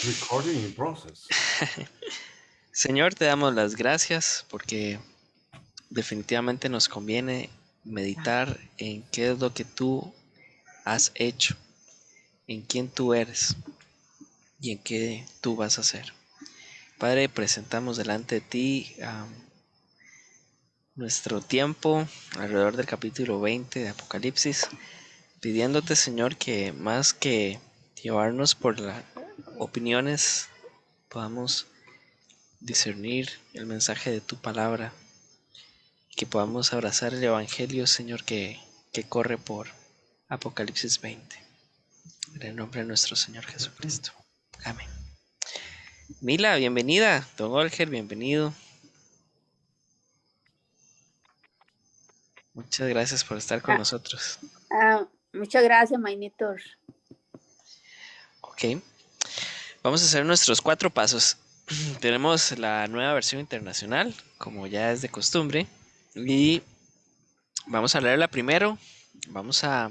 Recording in process. Señor, te damos las gracias porque definitivamente nos conviene meditar en qué es lo que tú has hecho, en quién tú eres y en qué tú vas a hacer. Padre, presentamos delante de ti nuestro tiempo alrededor del capítulo 20 de Apocalipsis, pidiéndote, Señor, que más que llevarnos por las opiniones, podamos discernir el mensaje de tu palabra, que podamos abrazar el Evangelio, Señor, que corre por Apocalipsis 20. En el nombre de nuestro Señor Jesucristo. Amén. Mila, bienvenida. Don Olger, bienvenido. Muchas gracias por estar con Ah, nosotros. Muchas gracias, Mainitor. Ok. Vamos a hacer nuestros 4 pasos. Tenemos la nueva versión internacional, como ya es de costumbre. Y vamos a leerla primero. Vamos a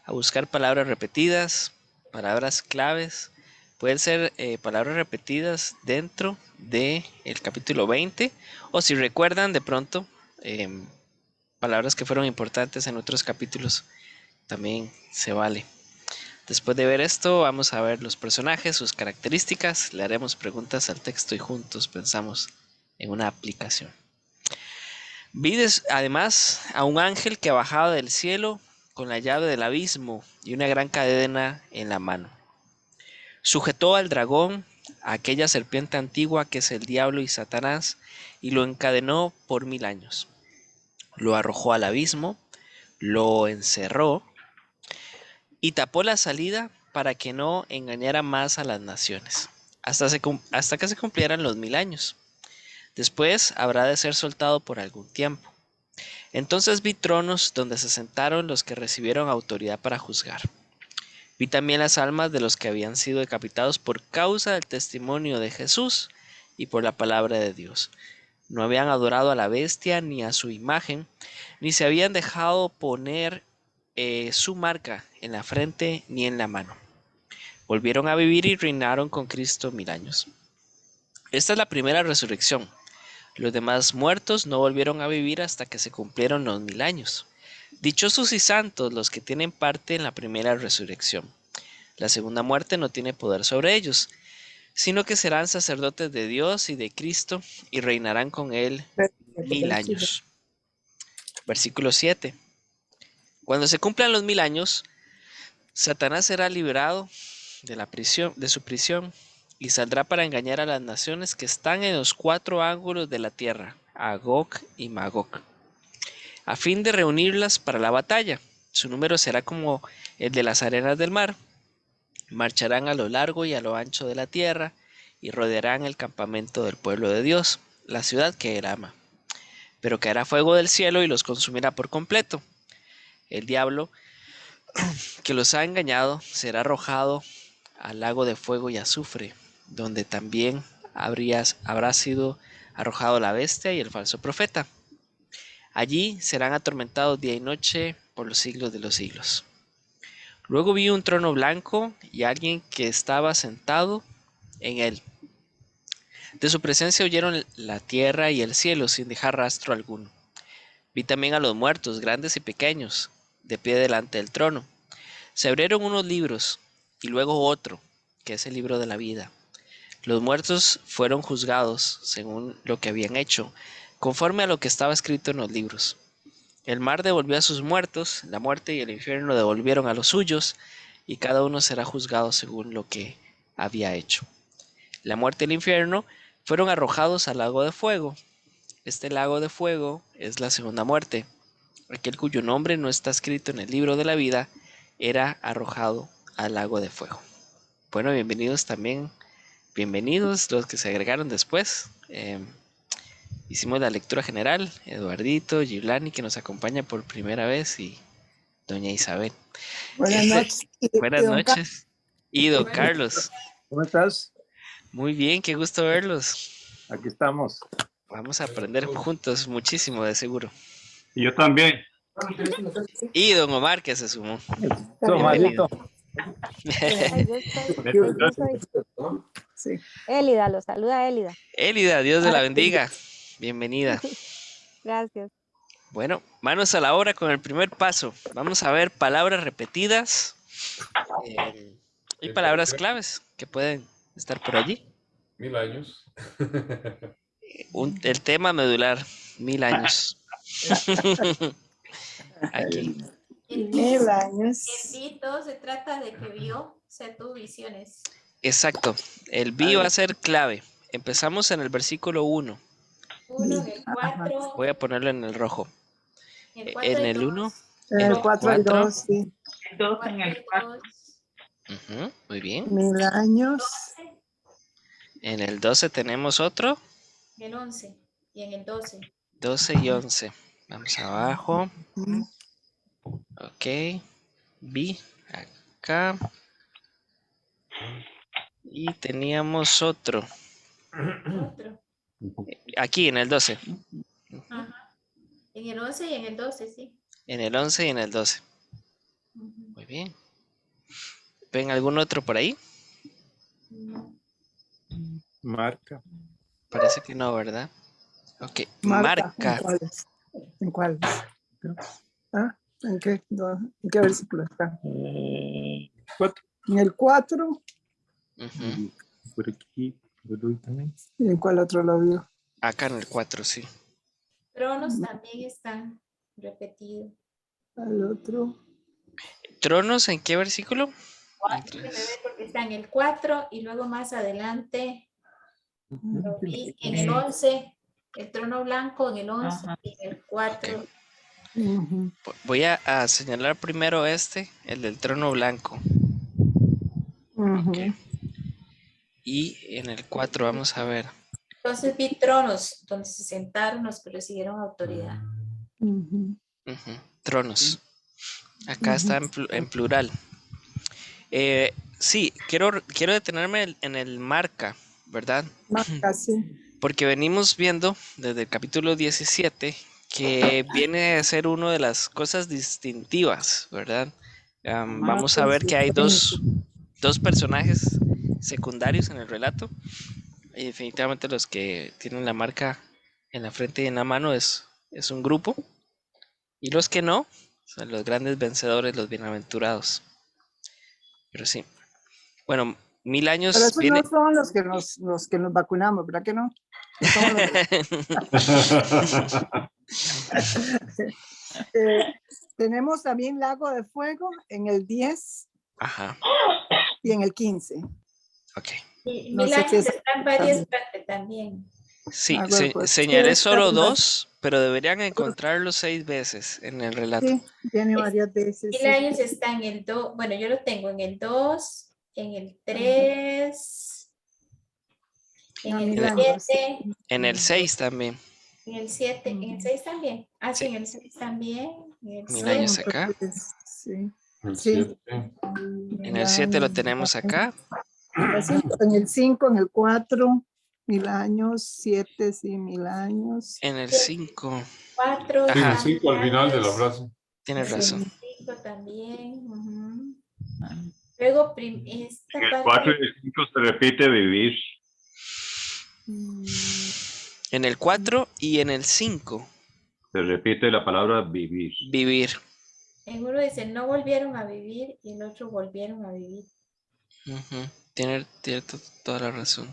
buscar palabras repetidas, palabras claves. Pueden ser palabras repetidas dentro del capítulo 20, o si recuerdan de pronto palabras que fueron importantes en otros capítulos, también se vale. Después de ver esto, vamos a ver los personajes, sus características, le haremos preguntas al texto y juntos pensamos en una aplicación. Vi además a un ángel que bajaba del cielo con la llave del abismo y una gran cadena en la mano. Sujetó al dragón, a aquella serpiente antigua que es el diablo y Satanás, y lo encadenó por 1000 años. Lo arrojó al abismo, lo encerró y tapó la salida para que no engañara más a las naciones, hasta que se cumplieran los 1000 años. Después habrá de ser soltado por algún tiempo. Entonces vi tronos donde se sentaron los que recibieron autoridad para juzgar. Vi también las almas de los que habían sido decapitados por causa del testimonio de Jesús y por la palabra de Dios. No habían adorado a la bestia ni a su imagen, ni se habían dejado poner su marca en la frente ni en la mano. Volvieron a vivir y reinaron con Cristo 1000 años. Esta es la primera resurrección. Los demás muertos no volvieron a vivir hasta que se cumplieron los 1000 años. Dichosos y santos los que tienen parte en la primera resurrección. La segunda muerte no tiene poder sobre ellos, sino que serán sacerdotes de Dios y de Cristo y reinarán con él 1000 años. Versículo 7. Cuando se cumplan los 1000 años, Satanás será liberado de su prisión y saldrá para engañar a las naciones que están en los 4 ángulos de la tierra, a Gog y Magog, a fin de reunirlas para la batalla. Su número será como el de las arenas del mar. Marcharán a lo largo y a lo ancho de la tierra y rodearán el campamento del pueblo de Dios, la ciudad que él ama. Pero caerá fuego del cielo y los consumirá por completo. El diablo que los ha engañado será arrojado al lago de fuego y azufre, donde también habrá sido arrojado la bestia y el falso profeta. Allí serán atormentados día y noche por los siglos de los siglos. Luego vi un trono blanco y alguien que estaba sentado en él. De su presencia huyeron la tierra y el cielo sin dejar rastro alguno. Vi también a los muertos, grandes y pequeños, de pie delante del trono. Se abrieron unos libros y luego otro, que es el libro de la vida. Los muertos fueron juzgados según lo que habían hecho, conforme a lo que estaba escrito en los libros. El mar devolvió a sus muertos, la muerte y el infierno devolvieron a los suyos, y cada uno será juzgado según lo que había hecho. La muerte y el infierno fueron arrojados al lago de fuego. Este lago de fuego es la segunda muerte. Aquel cuyo nombre no está escrito en el libro de la vida era arrojado al lago de fuego. Bueno, bienvenidos los que se agregaron después. Hicimos la lectura general, Eduardito, Giulani, que nos acompaña por primera vez, y doña Isabel. Buenas noches. Buenas noches. Y don Carlos. ¿Cómo estás? Muy bien, qué gusto verlos. Aquí estamos. Vamos a aprender juntos muchísimo, de seguro. Y yo también. Y don Omar, que se sumó. Omarito. Ay, yo soy Sí. Élida, lo saluda Élida. Élida, Dios te la bendiga. Bienvenida. Gracias. Bueno, manos a la obra con el primer paso. Vamos a ver palabras repetidas y palabras claves que pueden estar por allí. 1000 años. El tema medular, 1000 años. Aquí. El 1000 años. Vito se trata de que vio, o sea, tuvo visiones. Exacto. El vi va a ser clave. Empezamos en el versículo 1. 1 en el 4. Voy a ponerlo en el rojo. En el 4 En hay el 2. 1. En el 4 hay 2, sí. 2 en el 4. Muy bien. 1000 años. 12. En el 12 tenemos otro. En el 11 y en el 12. 12 y 11. Vamos abajo. Ok. Vi acá. Y teníamos otro. Otro. Aquí en el 12. Ajá. En el 11 y en el 12, sí. En el 11 y en el 12. Muy bien. ¿Ven algún otro por ahí? No. Marca. Parece que no, ¿verdad? Ok. Marca. Marca. ¿En cuáles? ¿En cuáles? ¿Ah? ¿En qué? ¿En qué versículo está? 4. En el 4. Ujú. Por aquí. Por ahí también. ¿Y en cuál otro lo vio? Acá en el 4, sí. Tronos también están repetidos. Al otro. ¿Tronos en qué versículo? Déjeme ver porque está en el 4 y luego más adelante lo vi en el 11, el trono blanco en el 11 y en el 4. Ok. Voy a señalar primero el del trono blanco. Ok. Y en el 4 vamos a ver. Entonces vi tronos donde se sentaron los que recibieron autoridad. Ujú. Tronos. Acá está en plural. Sí, quiero detenerme en el marca, ¿verdad? Marca, sí. Porque venimos viendo desde el capítulo 17 que viene a ser una de las cosas distintivas, ¿verdad? Vamos a ver que hay dos personajes secundarios en el relato. Y definitivamente los que tienen la marca en la frente y en la mano es un grupo. Y los que no, son los grandes vencedores, los bienaventurados. Pero sí. Bueno, 1000 años Pero esos viene. no son los que nos vacunamos, ¿verdad que no? No somos tenemos también Lago de Fuego en el 10 Ajá. y en el 15. Ok. Y No 1000 sé años qué es está en varias partes también. Sí, Lago de Fuego. señalé Sí, solo está- 2, pero deberían encontrarlo 6 veces en el relato. Sí, viene varias veces. 1000 Sí. años está en el 2, bueno, yo lo tengo en el 2, en el 3, en No, el 1000 años. 7, En el 6 también. en el 7, en el 6 también. Ah, sí, Sí. en el 6 también, en el 1000 7. años acá. Sí. El Sí. 7. En el 7 lo tenemos acá. En el 5, en el 4, 1000 años, 7, sí, 1000 años. En el 5. 4 Sí, el Ajá. 5 al final de la frase. Tienes razón. 5 también. Luego, esta En el parte 4 y el 5 se repite vivir. En el 4 y en el 5. Se repite la palabra vivir. Vivir. en uno dice no volvieron a vivir y en otro volvieron a vivir. Ujú. Tiene toda la razón.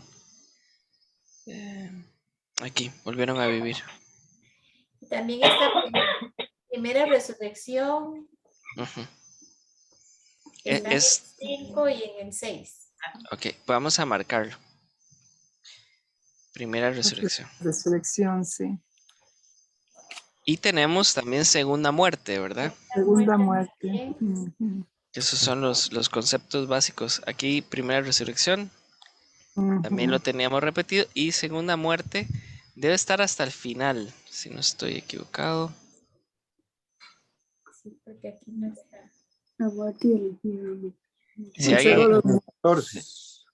Aquí, volvieron a vivir. Y también esta primera resurrección Ujú. está en el Es, 5 y en el 6. ok, vamos a marcarlo. Primera resurrección. Resurrección, sí. Y tenemos también segunda muerte, ¿verdad? Segunda muerte. También. Ujú. Esos son los conceptos básicos. Aquí, primera resurrección, también lo teníamos repetido. Y segunda muerte debe estar hasta el final, si no estoy equivocado. Sí, porque aquí no está. Si alguien, 14.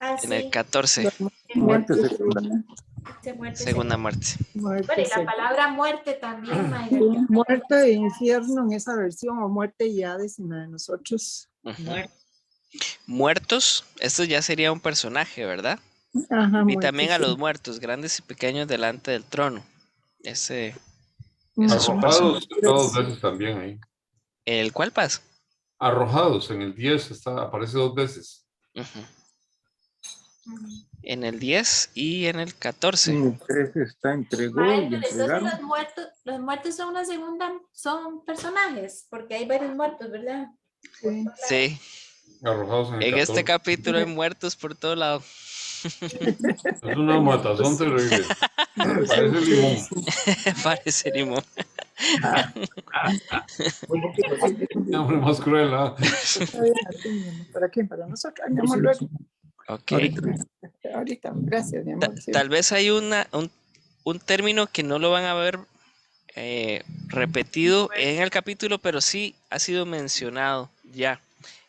Ah, en el sí. 14, Muerte segunda. Dice muerte segunda segunda. muerte. Bueno, y la palabra muerte también, Mayra. Sí, muerte e infierno en esa versión, o muerte y Hades en la de nosotros. Ujú. Muertos, esto ya sería un personaje, ¿verdad? Ajá, Y también a muertos, los muertos, grandes y pequeños delante del trono. Ese sí. es un personaje. Arrojados está dos veces también ahí. ¿El cuál pasa? Arrojados en el 10 aparece dos veces. Ujú. En el 10 y en el 14. En el 13 está entregó y Maestro, entonces entregaron. los muertos son una segunda, son personajes, porque hay varios muertos, ¿verdad? Sí. Sí, Arrojados en el en 14. este capítulo hay muertos por todo lado. Es una matazón terrible. Parece limón. Parece limón. Hombre, más cruel, ¿ah? ¿Para quién? Para nosotros. Ay, mi amor, luego. Ok. Ahorita, gracias, mi amor. Sí. Tal vez hay un término que no lo van a ver repetido en el capítulo, pero sí ha sido mencionado ya.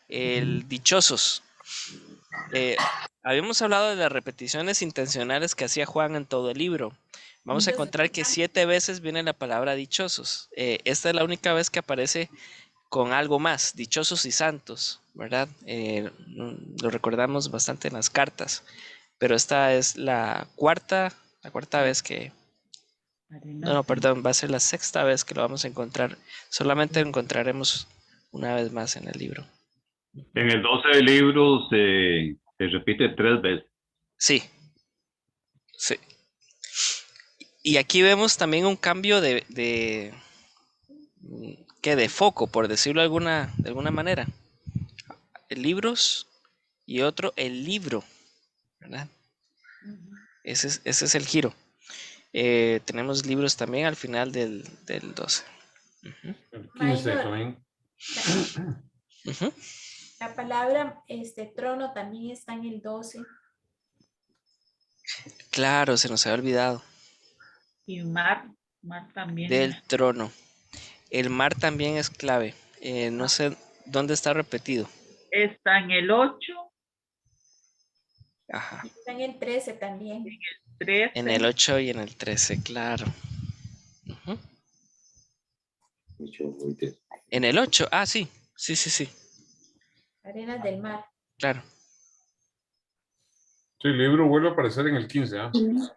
El dichosos. Habíamos hablado de las repeticiones intencionales que hacía Juan en todo el libro. Vamos a encontrar que 7 veces viene la palabra dichosos. Esta es la única vez que aparece con algo más, dichosos y santos, ¿verdad? Lo recordamos bastante en las cartas, pero esta es la cuarta vez que... No, perdón, va a ser la 6ª vez que lo vamos a encontrar. Solamente lo encontraremos una vez más en el libro. En el 12 del libro se repite 3 veces. Sí, sí. Y aquí vemos también un cambio de foco, por decirlo de alguna manera. Libros y otro el libro, ¿verdad? Ese es el giro. Tenemos libros también al final del 12. Ujú. El 15 Mayor. también. Ujú. La palabra trono también está en el 12. Claro, se nos había olvidado. Y mar también. Del trono. El mar también es clave. No sé dónde está repetido. Está en el 8, Ajá. Está en el 13 también. 13. En el 8 y en el 13, claro. Ujú. En el 8, sí. Sí. Arenas del mar. Claro. Sí, el libro vuelve a aparecer en el 15, ¿ah? Ujú.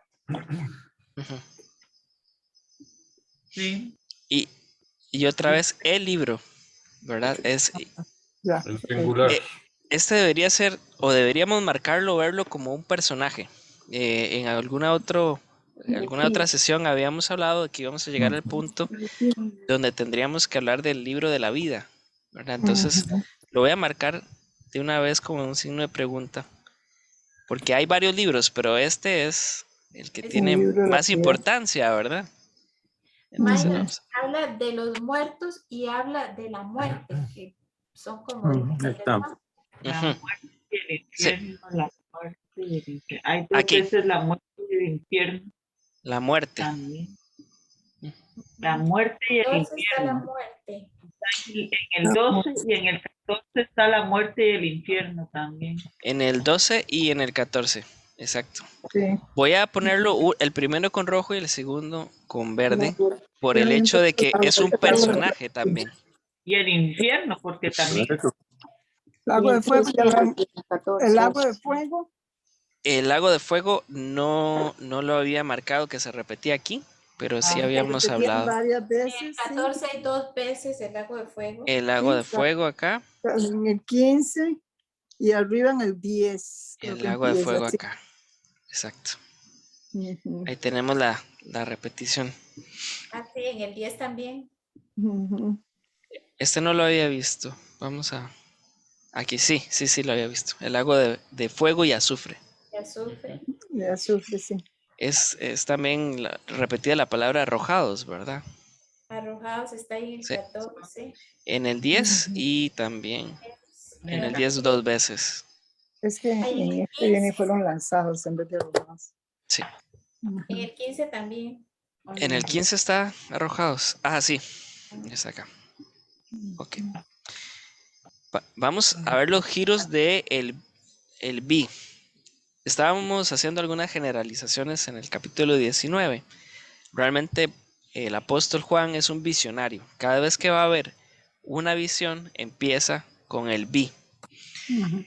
Sí. Y otra vez el libro, ¿verdad? Ya. En singular. Este debería ser, o deberíamos marcarlo, verlo como un personaje. En alguna otra sesión habíamos hablado de que íbamos a llegar al punto donde tendríamos que hablar del libro de la vida, ¿verdad? Entonces lo voy a marcar de una vez como un signo de pregunta, porque hay varios libros, pero este es el que tiene libro de la más vida. importancia, ¿verdad? Entonces, Maya, vamos. habla de los muertos y habla de la muerte, que son como diferentes, está. ¿no? La Ujú. muerte y el Sí. infierno, la muerte y el infierno. Hay 2 Aquí. veces la muerte y el infierno La muerte. también. La muerte y el Entonces está la infierno. muerte. En el 12 y en el 14 está la muerte y el infierno también. En el 12 y en el 14, exacto. Sí. Voy a ponerlo el primero con rojo y el segundo con verde, por el hecho de que es un personaje también. Y el infierno, porque también Lago de fuego. El lago de fuego. El lago de fuego no lo había marcado que se repetía aquí, pero sí habíamos Repetían hablado. varias En veces. el 14 hay 2 veces el lago de fuego. El lago de Sí, fuego acá, En el 15 y arriba en el 10. creo el que lago de empieza, fuego sí. acá. Exacto. Ujú, Ahí tenemos la repetición. Sí, en el 10 también. ujú. Este no lo había visto. Vamos a... Aquí sí lo había visto. El lago de fuego y azufre. De azufre. De azufre, sí. Es también repetida la palabra arrojados, ¿verdad? Arrojados está ahí en el Sí. 14. En el 10 y también en el 10 2 veces. Es que Ahí en este viene fueron lanzados en vez de arrojados. Sí. En el 15 también. En el 15 está arrojados. Sí. Es acá. Ok. Vamos a ver los giros de el B. Estábamos haciendo algunas generalizaciones en el capítulo 19. Realmente el apóstol Juan es un visionario. Cada vez que va a haber una visión, empieza con el B. Ujú.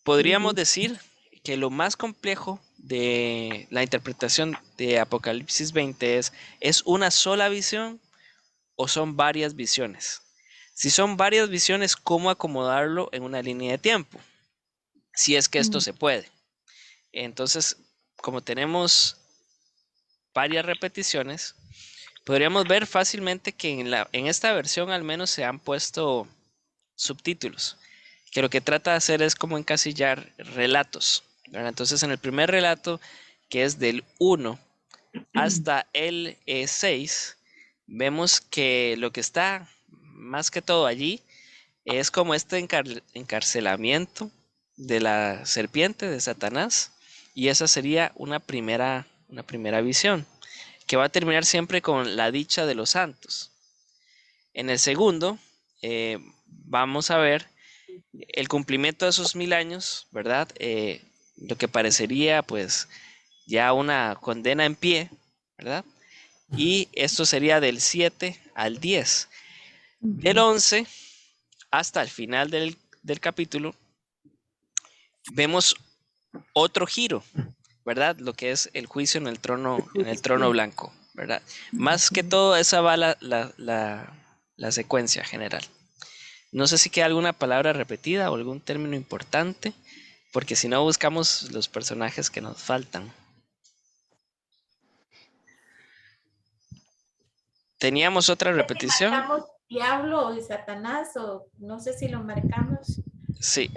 Podríamos decir que lo más complejo de la interpretación de Apocalipsis 20 ¿es una sola visión o son varias visiones? Si son varias visiones, ¿cómo acomodarlo en una línea de tiempo? Si es que esto se puede. Entonces, como tenemos varias repeticiones, podríamos ver fácilmente que en esta versión al menos se han puesto subtítulos, que lo que trata de hacer es como encasillar relatos, ¿verdad? Entonces, en el primer relato, que es del 1 hasta el 6, vemos que lo que está más que todo allí es como este encarcelamiento de la serpiente de Satanás, y esa sería una primera visión, que va a terminar siempre con la dicha de los santos. En el segundo, vamos a ver el cumplimiento de esos 1000 años, ¿verdad? Lo que parecería pues ya una condena en pie, ¿verdad? Y esto sería del 7 al 10. Del 11 hasta el final del capítulo, vemos otro giro, ¿verdad? Lo que es el juicio en el trono blanco, ¿verdad? Más que todo, esa va la secuencia general. No sé si queda alguna palabra repetida o algún término importante, porque si no buscamos los personajes que nos faltan. Teníamos otra repetición. ¿Marcamos diablo o Satanás o no sé si lo marcamos? Sí,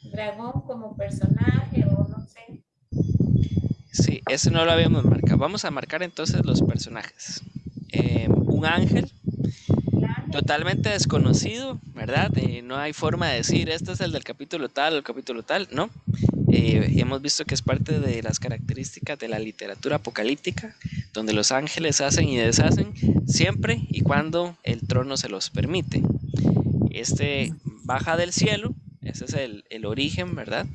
Dragón como personaje o no sé. Sí, ese no lo habíamos marcado. Vamos a marcar entonces los personajes. Un ángel totalmente desconocido, ¿verdad? No hay forma de decir, este es el del capítulo tal o el capítulo tal, ¿no? Hemos visto que es parte de las características de la literatura apocalíptica, donde los ángeles hacen y deshacen siempre y cuando el trono se los permite. Este baja del cielo, ese es el origen, ¿verdad?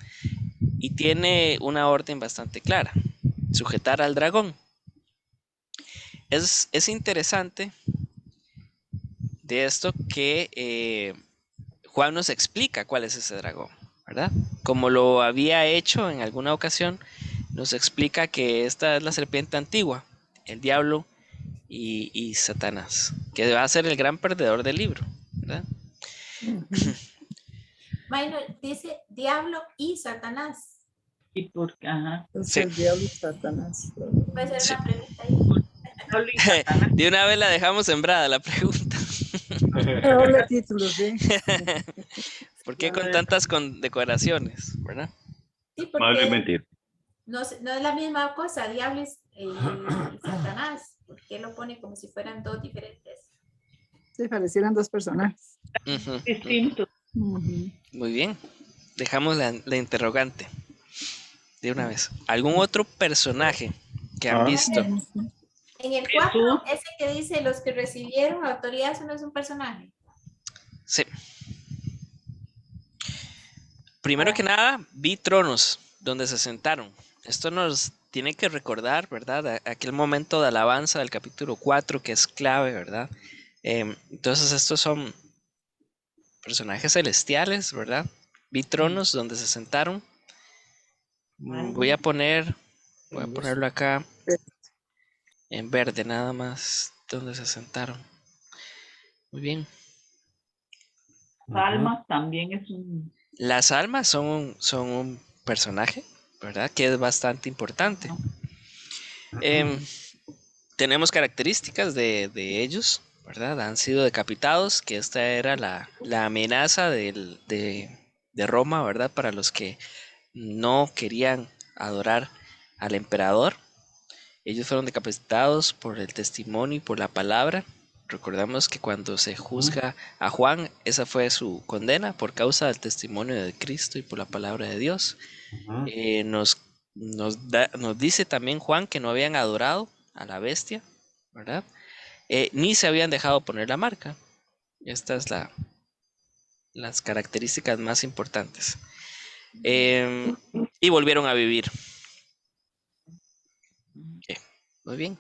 Y tiene una orden bastante clara: sujetar al dragón. Es interesante de esto que Juan nos explica cuál es ese dragón, ¿verdad? Como lo había hecho en alguna ocasión, nos explica que esta es la serpiente antigua, el diablo y Satanás, que va a ser el gran perdedor del libro, ¿verdad? Bueno, dice diablo y Satanás. ¿Y por qué? Ajá. Es Sí. el diablo y Satanás. Puede ser Sí. una pregunta ahí. Diablo y Satanás. De una vez la dejamos sembrada la pregunta. Doble título, sí. ¿Por qué con tantas decoraciones, verdad? Sí, Más de porque mentir. no es la misma cosa, diablo y Satanás. ¿Por qué lo pone como si fueran dos diferentes? Sí, parecieran dos personajes. Ujú, ujú. Distinto. Ujú. Muy bien. Dejamos la interrogante de una vez. ¿Algún otro personaje que han visto? En el 4, ese que dice los que recibieron autoridad, eso no es un personaje. Sí. Primero que nada, vi tronos donde se sentaron. Esto nos tiene que recordar, ¿verdad? Aquel momento de alabanza del capítulo 4 que es clave, ¿verdad? Entonces estos son personajes celestiales, ¿verdad? Vi tronos donde se sentaron. Voy a ponerlo acá en verde nada más, donde se sentaron. Muy bien. Almas también es un... Las almas son un personaje, ¿verdad? Que es bastante importante. Tenemos características de ellos, ¿verdad? Han sido decapitados, que esta era la amenaza de Roma, ¿verdad? Para los que no querían adorar al emperador. Ellos fueron decapitados por el testimonio y por la palabra. Recordamos que cuando se juzga a Juan, esa fue su condena por causa del testimonio de Cristo y por la palabra de Dios. Nos dice también Juan que no habían adorado a la bestia, ¿verdad? Ni se habían dejado poner la marca. Estas son las características más importantes. Y volvieron a vivir. Muy bien.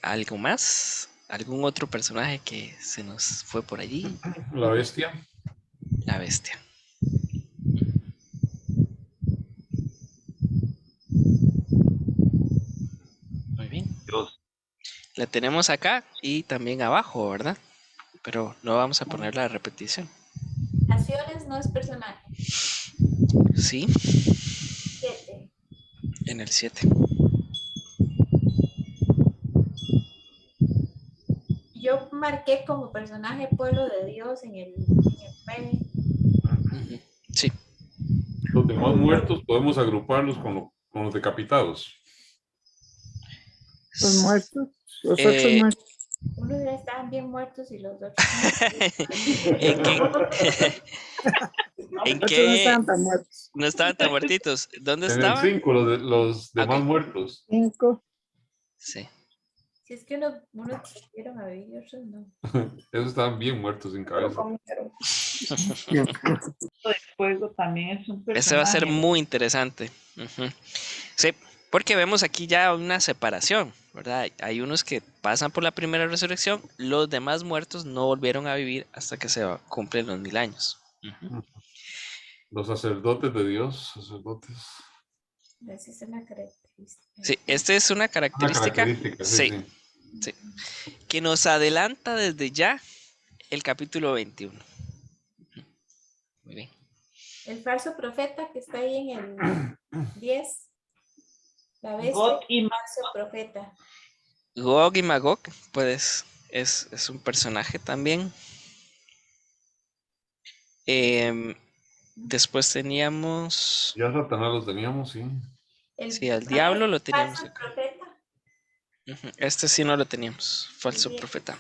¿Algo más? ¿Algún otro personaje que se nos fue por allí? La bestia. La bestia. Muy bien. Dios. La tenemos acá y también abajo, ¿verdad? Pero no vamos a poner la repetición. Naciones no es personaje. Sí, 7. en el 7. Yo marqué como personaje pueblo de Dios en el 9. Sí, Los demás muertos podemos agruparlos con los decapitados. Los muertos, los Eh, otros muertos. Unos ya estaban bien muertos y los otros. ¿En qué? ¿En Los otros no qué? estaban tan muertos. No estaban tan muertitos. ¿Dónde En el estaban? 5, los demás Ok. muertos. 5. Sí. Si es que unos volvieron a vivir y otros no. Esos estaban bien muertos sin cabeza. El fuego también es un personaje. Ese va a ser muy interesante. Ujú. Sí, porque vemos aquí ya una separación, ¿verdad? Hay unos que pasan por la primera resurrección, los demás muertos no volvieron a vivir hasta que se cumplen los 1000 años. Ujú. Los sacerdotes de Dios, sacerdotes. Esa es una característica. Sí, esta es una Una característica, característica, sí, sí, sí. que nos adelanta desde ya el capítulo 21. Ujú. Muy bien. El falso profeta que está ahí en el 10. La bestia, God y falso profeta. Gog y Magog, pues es un personaje también. Después teníamos, Ya Satanás los teníamos, sí. sí, al diablo lo teníamos falso acá. profeta. Ujú, este sí no lo teníamos, falso Bien. profeta.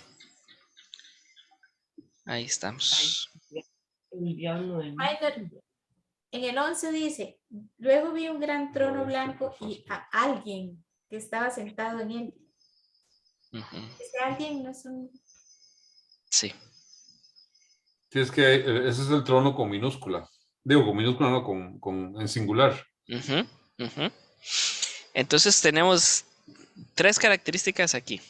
Ahí estamos. el diablo de Minor, en el 11 dice, luego vi un gran trono blanco y a alguien que estaba sentado en él. Ujú, Ese alguien no es un... sí, Sí, es que ese es el trono con minúscula. Digo, con minúscula, no, en singular. ujú, ujú. Entonces tenemos 3 características aquí.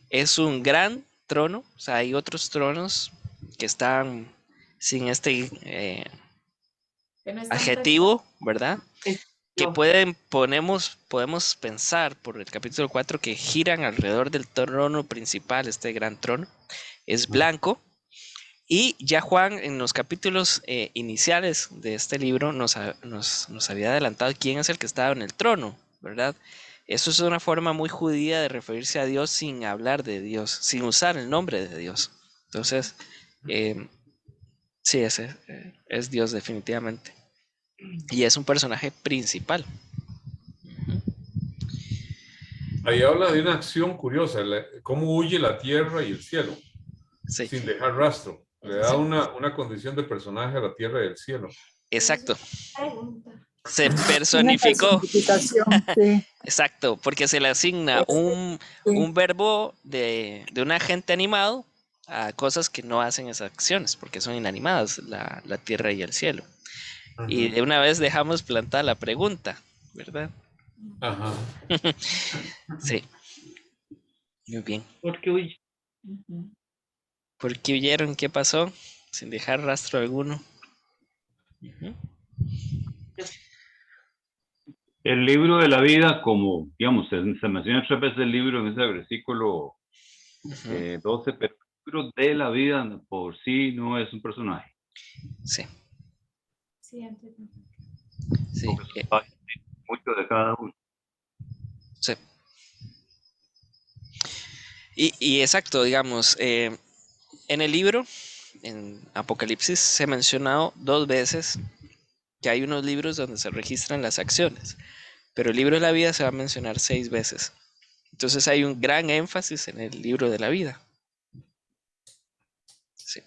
Es un gran trono, o sea, hay otros tronos que están sin este que no están adjetivo, ¿verdad? Que Dios. podemos pensar por el capítulo 4 que giran alrededor del trono principal, este gran trono. Es blanco. Y ya Juan en los capítulos iniciales de este libro nos había adelantado quién es el que estaba en el trono, ¿verdad? Eso es una forma muy judía de referirse a Dios sin hablar de Dios, sin usar el nombre de Dios. Entonces, sí, ese es Dios definitivamente. Y es un personaje principal. Ujú. Ahí habla de una acción curiosa, cómo huye la tierra y el cielo, Sí, sin dejar rastro. Le da Sí. una condición de personaje a la tierra y el cielo. exacto. pregunta. Se Una personificó. personificación, sí. Exacto, porque se le asigna un verbo de un agente animado a cosas que no hacen esas acciones, porque son inanimadas, la tierra y el cielo. Y de una vez dejamos plantada la pregunta, ¿verdad? Ajá. Sí. Muy bien. Porque huye. Ujú. ¿Por qué huyeron? ¿Qué pasó? Sin dejar rastro alguno. Ujú. El libro de la vida, como, digamos, se menciona 3 veces el libro en ese versículo Ujú. 12, pero el libro de la vida por sí no es un personaje. Sí, Sí, antes no. sí, Mucho de cada uno. sí. Y exacto, digamos, en el libro, en Apocalipsis, se ha mencionado 2 veces que hay unos libros donde se registran las acciones, pero el libro de la vida se va a mencionar 6 veces. Entonces hay un gran énfasis en el libro de la vida. Sí.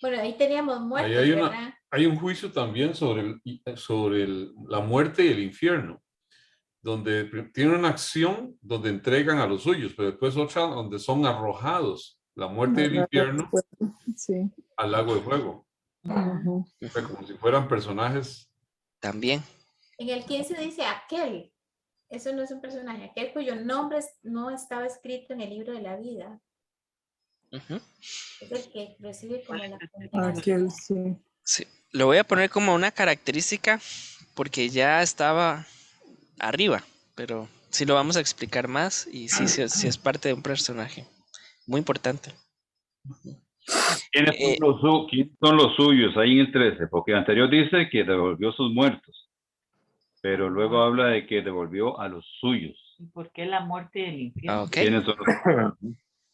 Bueno, ahí teníamos Ahí muertos, hay, ¿verdad? hay un juicio también sobre la muerte y el infierno, donde tiene una acción donde entregan a los suyos, pero después otra donde son arrojados, la muerte y el infierno, Sí. al lago de fuego. Ujú. O sea, como si fueran personajes. También. En el 15 dice aquel. Eso no es un personaje. Aquel cuyo nombre no estaba escrito en el libro de la vida. Ujú. Es el que recibe como la condenación. Aquel sí. Sí. Lo voy a poner como una característica porque ya estaba arriba, pero sí lo vamos a explicar más y sí es parte de un personaje muy importante. ¿Quiénes son los suyos ahí en el 13? Porque anterior dice que devolvió sus muertos, pero luego habla de que devolvió a los suyos. ¿Y por qué la muerte y el infierno? Ok, ¿Quiénes son los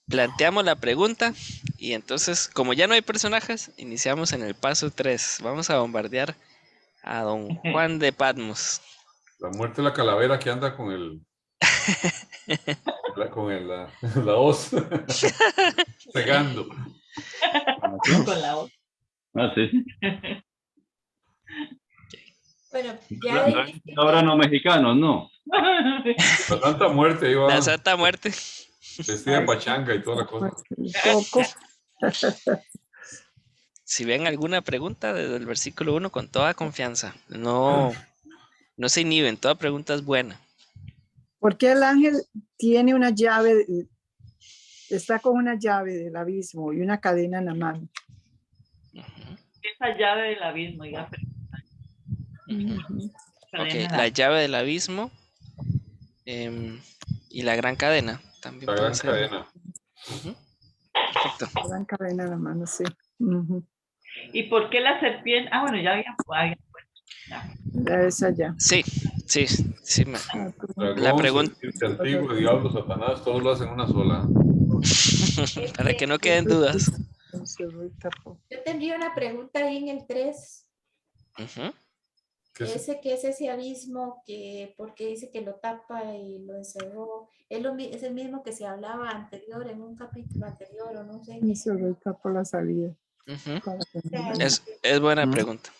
planteamos la pregunta y entonces, como ya no hay personajes, iniciamos en el paso 3. Vamos a bombardear a don Juan de Patmos. La muerte de la calavera que anda con la hoz pegando. Con la otra. Ah, sí. Bueno, ya dijiste Ahora no mexicanos, no. La Santa Muerte iba La Santa Muerte. vestida de pachanga y toda la cosa. Un poco. Si ven alguna pregunta desde el versículo 1, con toda confianza. No se inhiben, toda pregunta es buena. ¿Por qué el ángel tiene una llave, está con una llave del abismo y una cadena en la mano? Esa llave del abismo, ya. Ok, la llave del abismo y la gran cadena también La puede gran ser. cadena. Ujú. Perfecto. La gran cadena en la mano, sí. Ujú. ¿Y por qué la serpiente? Ah, bueno, ya había. Ya esa ya. Sí. Ah, La pregunta, Serpiente antiguo, diablo, Satanás, todos lo hacen una sola. para que no queden dudas. Yo tendría una pregunta ahí en el 3. Ujú. ¿Qué es? ¿Qué es ese abismo que, porque dice que lo tapa y lo encerró? Es el mismo que se hablaba anterior, en un capítulo anterior, o no sé. Se está por la salida. Ujú. Para que no- Es buena pregunta.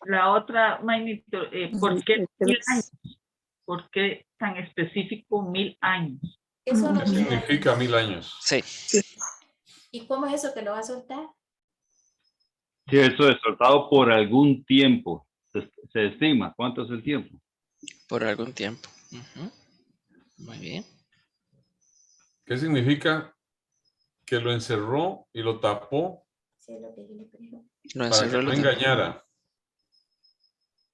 La otra, Maynito, ¿por qué El 1000 tres. años? ¿Por qué tan específico 1000 años? ¿Qué son ¿Qué los 1000 significa años? 1000 años? Sí, ¿Y cómo es eso que lo va a soltar? Sí, eso es soltado por algún tiempo. Se estima. ¿Cuánto es el tiempo? por algún tiempo. Ujú. Muy bien. ¿Qué significa que lo encerró y lo tapó Sí, es lo que yo le pregunto. Lo para que encerró, no lo tapó. engañara?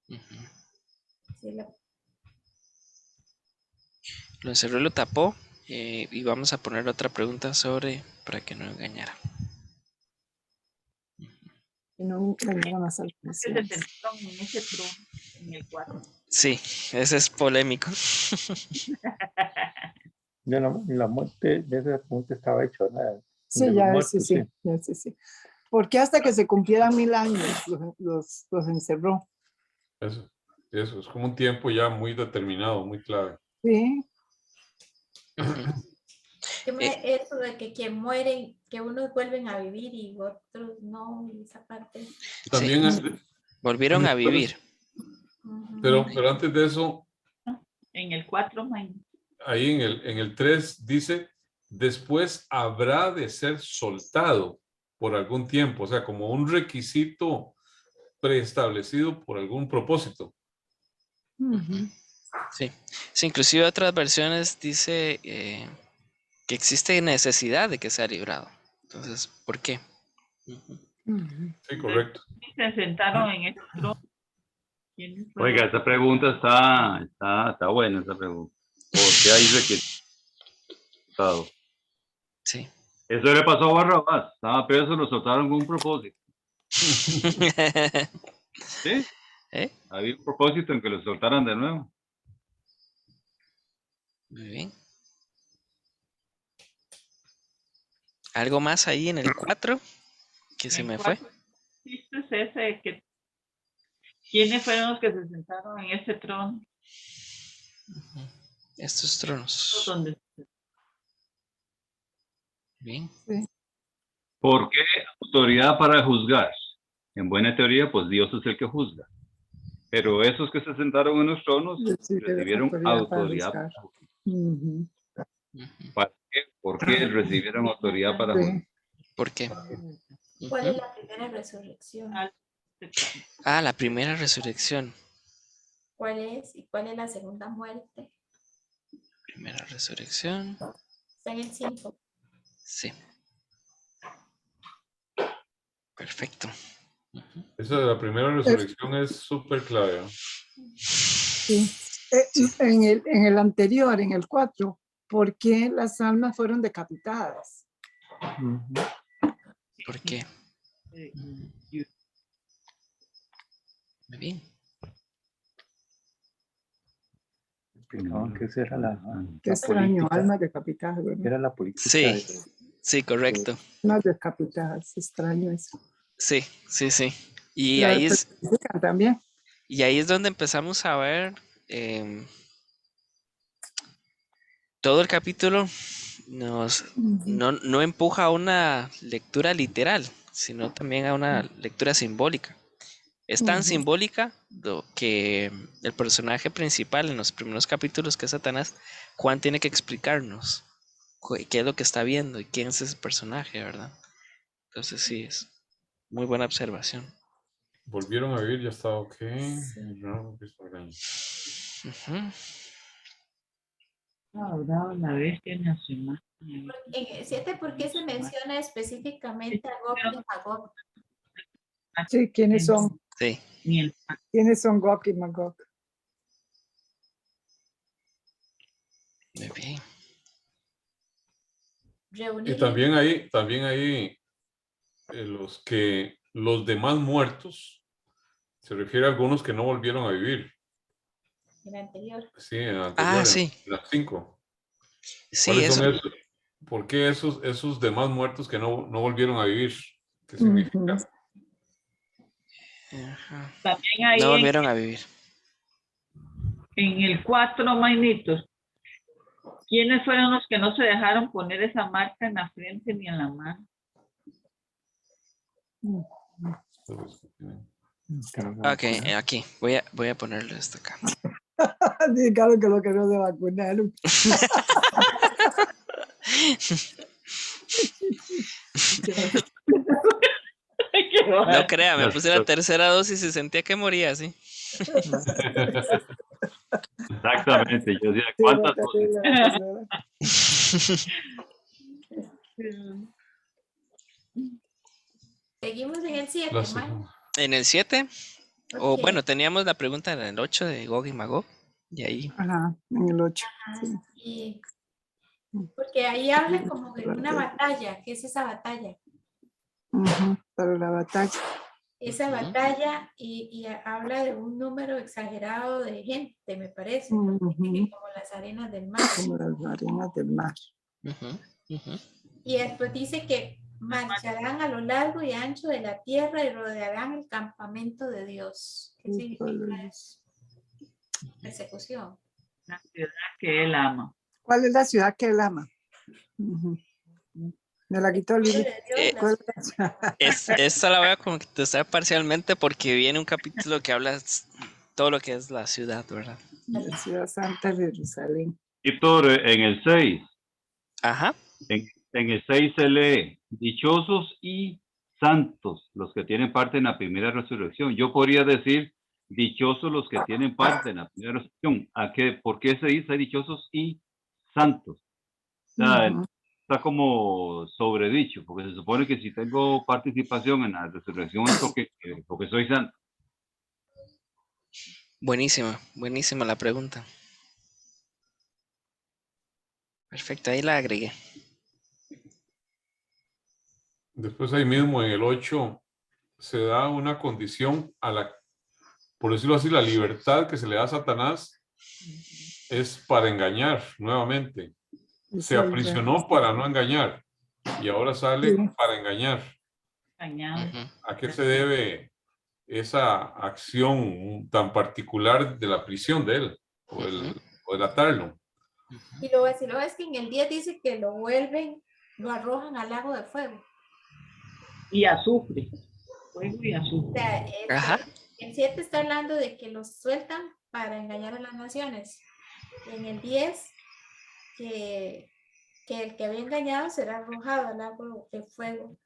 Ujú. Sí, Lo encerró y lo tapó. Y vamos a poner otra pregunta sobre para que no engañara. Que no engañaran las Que se salvaciones. sentaron en ese trono en el 4. Sí, ese es polémico. La muerte de esa pregunta estaba hecho, ¿no? Sí, De los ya muertos, ese sí, ya ese sí. Porque hasta que se cumplieran 1000 años los encerró. Eso es como un tiempo ya muy determinado, muy clave. Sí, eso de que quien muere, que unos vuelven a vivir y otros no, y esa parte. También, Volvieron a vivir. Ujú. pero antes de eso, En el 4, Maynito. ahí en el 3 dice, después habrá de ser soltado por algún tiempo, o sea, como un requisito preestablecido por algún propósito. ujú. Sí. Sí, inclusive otras versiones dice que existe necesidad de que sea librado. Entonces, ¿por qué? Ujú. Ujú. Sí, correcto. Se sentaron en ese trono. ¿Quiénes fueron? Oiga, esa pregunta está buena, esa pregunta. ¿Por qué hay requisitado? Sí. Eso le pasó a Barrabás. Estaba preso, lo soltaron con un propósito. ¿Sí? ¿Eh? Había un propósito en que lo soltaran de nuevo. Muy bien. ¿Algo más ahí en el 4 que se En me el fue? 4 existe ese que. ¿Quiénes fueron los que se sentaron en ese trono? Estos tronos. Donde Bien. ¿Por qué autoridad para juzgar? En buena teoría, pues Dios es el que juzga. Pero esos que se sentaron en los tronos recibieron autoridad para para juzgar. Ujú. Ujú. ¿Para qué? ¿Por qué recibieron autoridad para Sí. juzgar? ¿Por qué? ¿Cuál es Ujú. la primera resurrección? Ah, la primera resurrección. ¿Cuál es? ¿Y cuál es la segunda muerte? Primera resurrección. Está en el 5. Sí. Perfecto. Esa de la primera resurrección es súper clave, ¿no? Sí. Sí. En el anterior, en el 4, ¿por qué las almas fueron decapitadas? ¿Por qué? Muy bien. Explicaban que esa era Qué la extraño, política, almas decapitadas, ¿verdad? era la política Sí, de- sí, correcto. Almas decapitadas, extraño eso. Sí, sí, sí. Y La ahí es, personifican también. y ahí es donde empezamos a ver todo el capítulo no empuja a una lectura literal, sino también a una lectura simbólica. Es tan simbólica que el personaje principal en los primeros capítulos, que es Satanás, Juan tiene que explicarnos qué es lo que está viendo y quién es ese personaje, ¿verdad? Entonces sí, es muy buena observación. Volvieron a vivir, ya está ok. Ujú. Ahora la bestia nacional. En el 7, ¿por qué se menciona específicamente a Gog y Magog? Sí, ¿quiénes son? Sí, Ni el ¿Quiénes son Gog y Magog? muy bien. Y Reunidos. también ahí los demás muertos, se refiere a algunos que no volvieron a vivir. En el anterior. Sí, en el Ah, anterior, sí. en las 5. Sí, ¿Cuáles eso. son esos? ¿Por qué esos demás muertos que no volvieron a vivir? ¿Qué significa? Ajá. También ahí No volvieron a vivir. en el 4, Mainitos. ¿Quiénes fueron los que no se dejaron poner esa marca en la frente ni en la mano? Ok, aquí. Voy a ponerle esto acá. Sí, claro que lo que no se vacunaron. No crea, me puse la tercera dosis y sentía que moría, sí. Exactamente, yo decía, Sí, ¿cuántas la dosis? tercera. Seguimos en el 7, La hermano. segunda. En el 7, o Ok. bueno, teníamos la pregunta en el 8 de Gog y Magog. Y ahí. Ajá, en el 8. Sí. Y porque ahí habla como de una batalla. ¿Qué es esa batalla? Para la batalla. Esa batalla y habla de un número exagerado de gente, me parece. Dice que como las arenas del mar. Como las arenas del mar. Y después dice que marcharán a lo largo y ancho de la tierra y rodearán el campamento de Dios. ¿Qué significa eso? Persecución. La ciudad que él ama. ¿Cuál es la ciudad que él ama? Me la quitó Lili. ¿Cuál es la ciudad? Esta la voy a contestar parcialmente porque viene un capítulo que habla todo lo que es la ciudad, ¿verdad? La ciudad santa de Jerusalén. Víctor, en el 6, Ajá. en el 6 se lee, dichosos y santos los que tienen parte en la primera resurrección. Yo podría decir, dichosos los que tienen parte en la primera resurrección. ¿Por qué se dice dichosos y santos? O sea, está como sobredicho, porque se supone que si tengo participación en la resurrección es porque soy santo. Buenísima, buenísima la pregunta. Perfecto, ahí la agregué. Después ahí mismo en el 8 se da una condición por decirlo así, la libertad que se le da a Satanás es para engañar nuevamente. Se aprisionó para no engañar y ahora sale para engañar. ¿A qué se debe esa acción tan particular de la prisión de él o el atarlo? Y lo vaciló es que en el 10 dice que lo vuelven, lo arrojan al lago de fuego. Y azufre. Fuego y azufre. O sea, el 7 está hablando de que los sueltan para engañar a las naciones. Y en el 10, que el que había engañado será arrojado al lago de fuego.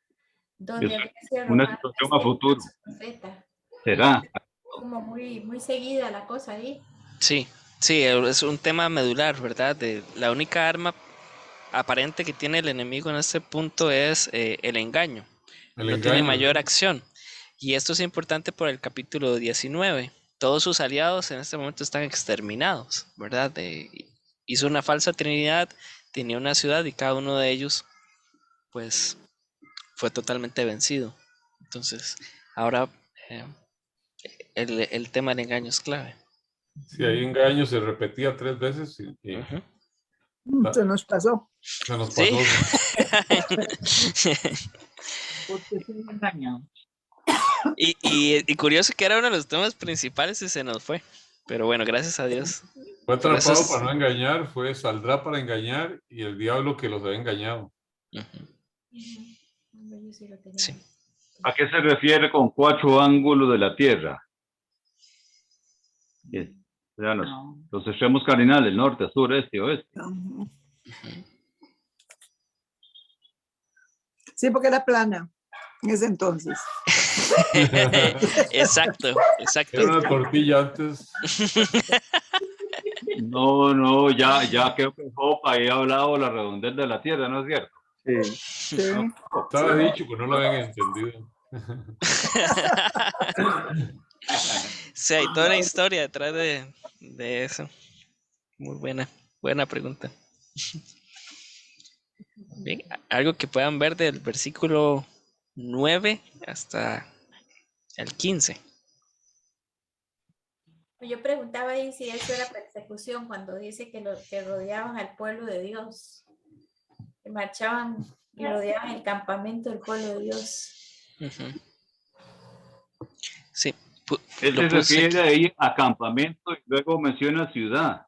Donde había sido Una arrojado situación a futuro. profeta. ¿Será? Como muy seguida la cosa ahí. Sí, es un tema medular, ¿verdad? La única arma aparente que tiene el enemigo en este punto es el engaño. El No tiene engaño. mayor acción. Y esto es importante por el capítulo 19. Todos sus aliados en este momento están exterminados, ¿verdad? Hizo una falsa trinidad, tenía una ciudad y cada uno de ellos, pues, fue totalmente vencido. Entonces, ahora el tema del engaño es clave. Si hay engaño, se repetía 3 veces y Ujú. Se nos pasó. se nos Sí. pasó. Porque se me engañan. y curioso que era uno de los temas principales y se nos fue. Pero bueno, gracias a Dios. Fue Por eso atrapado es- para no engañar, saldrá para engañar y el diablo que los había engañado. Ujú. Hombre, yo sí lo tenía. Sí. ¿A qué se refiere con 4 ángulos de la Tierra? O sea, No. los extremos cardinales, norte, sur, este, oeste. Sí, porque era plana en ese entonces. Exacto, exacto. Era una tortilla antes. No, ya creo que Job había hablado de la redondez de la Tierra, ¿no es cierto? Sí. Sí. Estaba dicho, pero no lo habían entendido. Sí, hay toda una historia detrás de eso. Muy buena pregunta. Bien, algo que puedan ver del versículo 9 hasta el 15. Yo preguntaba ahí si eso era persecución cuando dice que rodeaban al pueblo de Dios, que marchaban y rodeaban el campamento del pueblo de Dios. Ujú. Sí, Él lo se puse refiere aquí. ahí a campamento y luego menciona ciudad.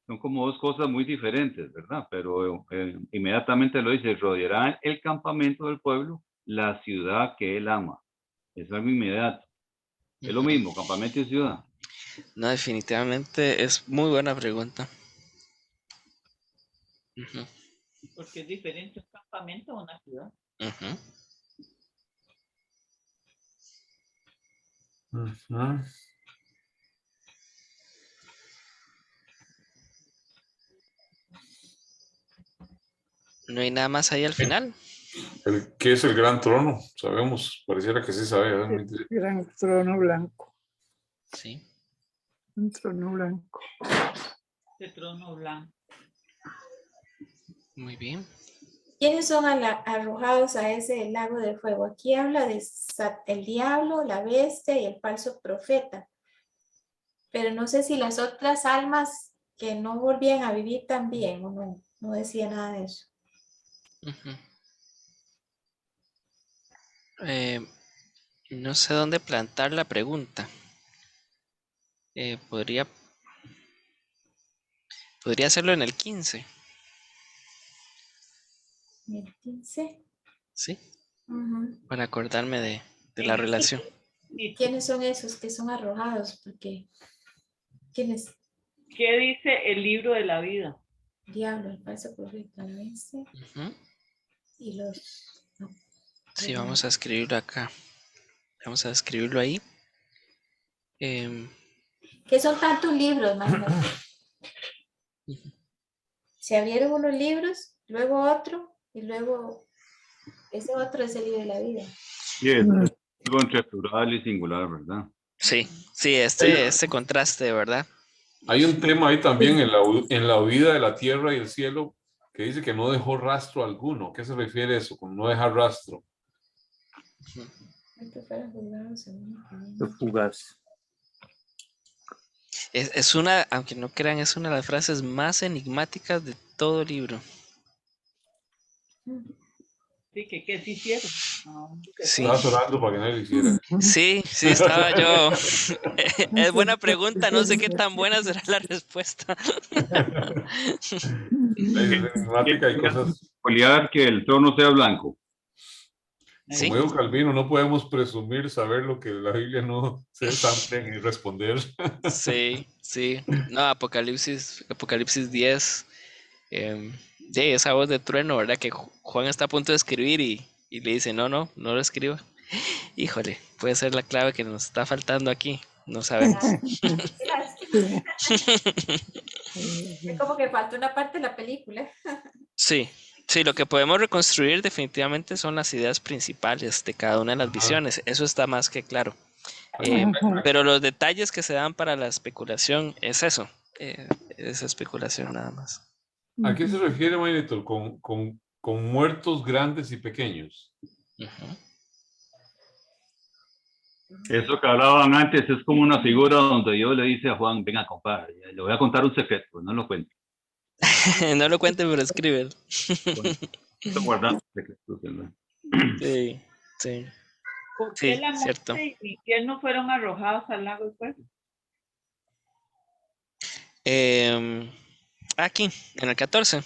Son como 2 cosas muy diferentes, ¿verdad? Pero inmediatamente lo dice, rodeará el campamento del pueblo, la ciudad que él ama. Es algo inmediato. Es lo Ujú. mismo, campamento y ciudad. No, definitivamente es muy buena pregunta. Ujú, Porque es diferente un campamento a una ciudad. ujú. Ujú. No hay nada más ahí al final. ¿Qué es el gran trono? Sabemos, pareciera que sí sabe. ¿Eh? Era un trono blanco. Sí. Un trono blanco. Ese trono blanco. Muy bien. ¿Quiénes son arrojados a ese lago de fuego? Aquí habla de el diablo, la bestia y el falso profeta. Pero no sé si las otras almas que no volvían a vivir también o no. No decía nada de eso. Ujú. No sé dónde plantar la pregunta. Podría hacerlo en el 15, El 15. ¿sí? Ujú. Para acordarme de la relación. ¿Y ¿Quiénes son esos que son arrojados? Porque ¿quiénes? qué dice el libro de la vida? Diablo, el falso profeta, la bestia Ujú. y los... no, Sí, vamos a escribirlo acá. Vamos a escribirlo ahí. ¿Qué son tantos libros, imagínate? Se abrieron unos libros, luego otro, y luego ese otro es el libro de la vida. Sí, es algo entre plural y singular, ¿verdad? Sí, este contraste, ¿verdad? Hay un tema ahí también en la huida de la tierra y el cielo que dice que no dejó rastro alguno. ¿Qué se refiere a eso con no dejar rastro? ¿Cuántos fueron juzgados según el camino? Los fugaz. Es una, aunque no crean, es una de las frases más enigmáticas de todo el libro. Sí, que qué se hicieron. No, Sí, Estaba orando para que nadie lo hiciera. sí, estaba yo. Es buena pregunta, no sé qué tan buena será la respuesta. Es enigmática y cosas. Peculiar que el trono sea blanco. Sí, Como dijo Calvino, no podemos presumir saber lo que la Biblia no se desamplia y responder. sí. No, Apocalipsis 10. Sí, esa voz de trueno, ¿verdad? Que Juan está a punto de escribir y le dice, no lo escriba. Híjole, puede ser la clave que nos está faltando aquí. No sabemos. Es como que falta una parte de la película. Sí, sí, lo que podemos reconstruir definitivamente son las ideas principales de cada una de las Ajá. visiones. Eso está más que claro. Aquí- Pero los detalles que se dan para la especulación es eso. Es especulación nada más. ¿A qué se refiere, Maynetor, con muertos grandes y pequeños? Ujú. Eso que hablaban antes es como una figura donde Dios le dice a Juan, venga, compadre, le voy a contar un secreto, no lo cuente. No lo cuente, pero escribe. Estoy guardando secretos, ¿verdad? Sí, sí, ¿Por qué sí, la cierto. muerte y el infierno fueron arrojados al lago de fuego? Aquí, en el 14,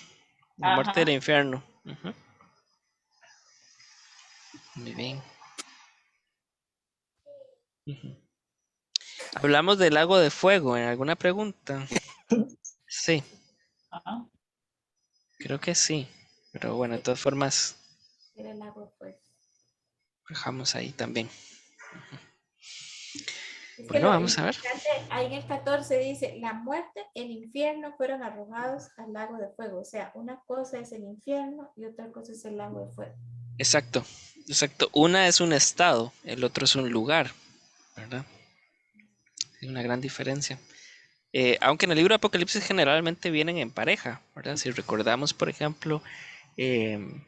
la muerte del Ajá. infierno. Ujú. Muy bien. Ujú. Hablamos del lago de fuego en alguna pregunta. Sí, Ajá. creo que sí. Pero bueno, de todas formas, Era el agua pues. dejamos ahí también. Es que Bueno, lo vamos a ver. interesante, ahí en el 14 dice, la muerte, el infierno fueron arrojados al lago de fuego. O sea, una cosa es el infierno y otra cosa es el lago de fuego. Exacto, exacto. Una es un estado, el otro es un lugar, ¿verdad? Hay una gran diferencia. Aunque en el libro de Apocalipsis generalmente vienen en pareja, ¿verdad? Si recordamos, por ejemplo, el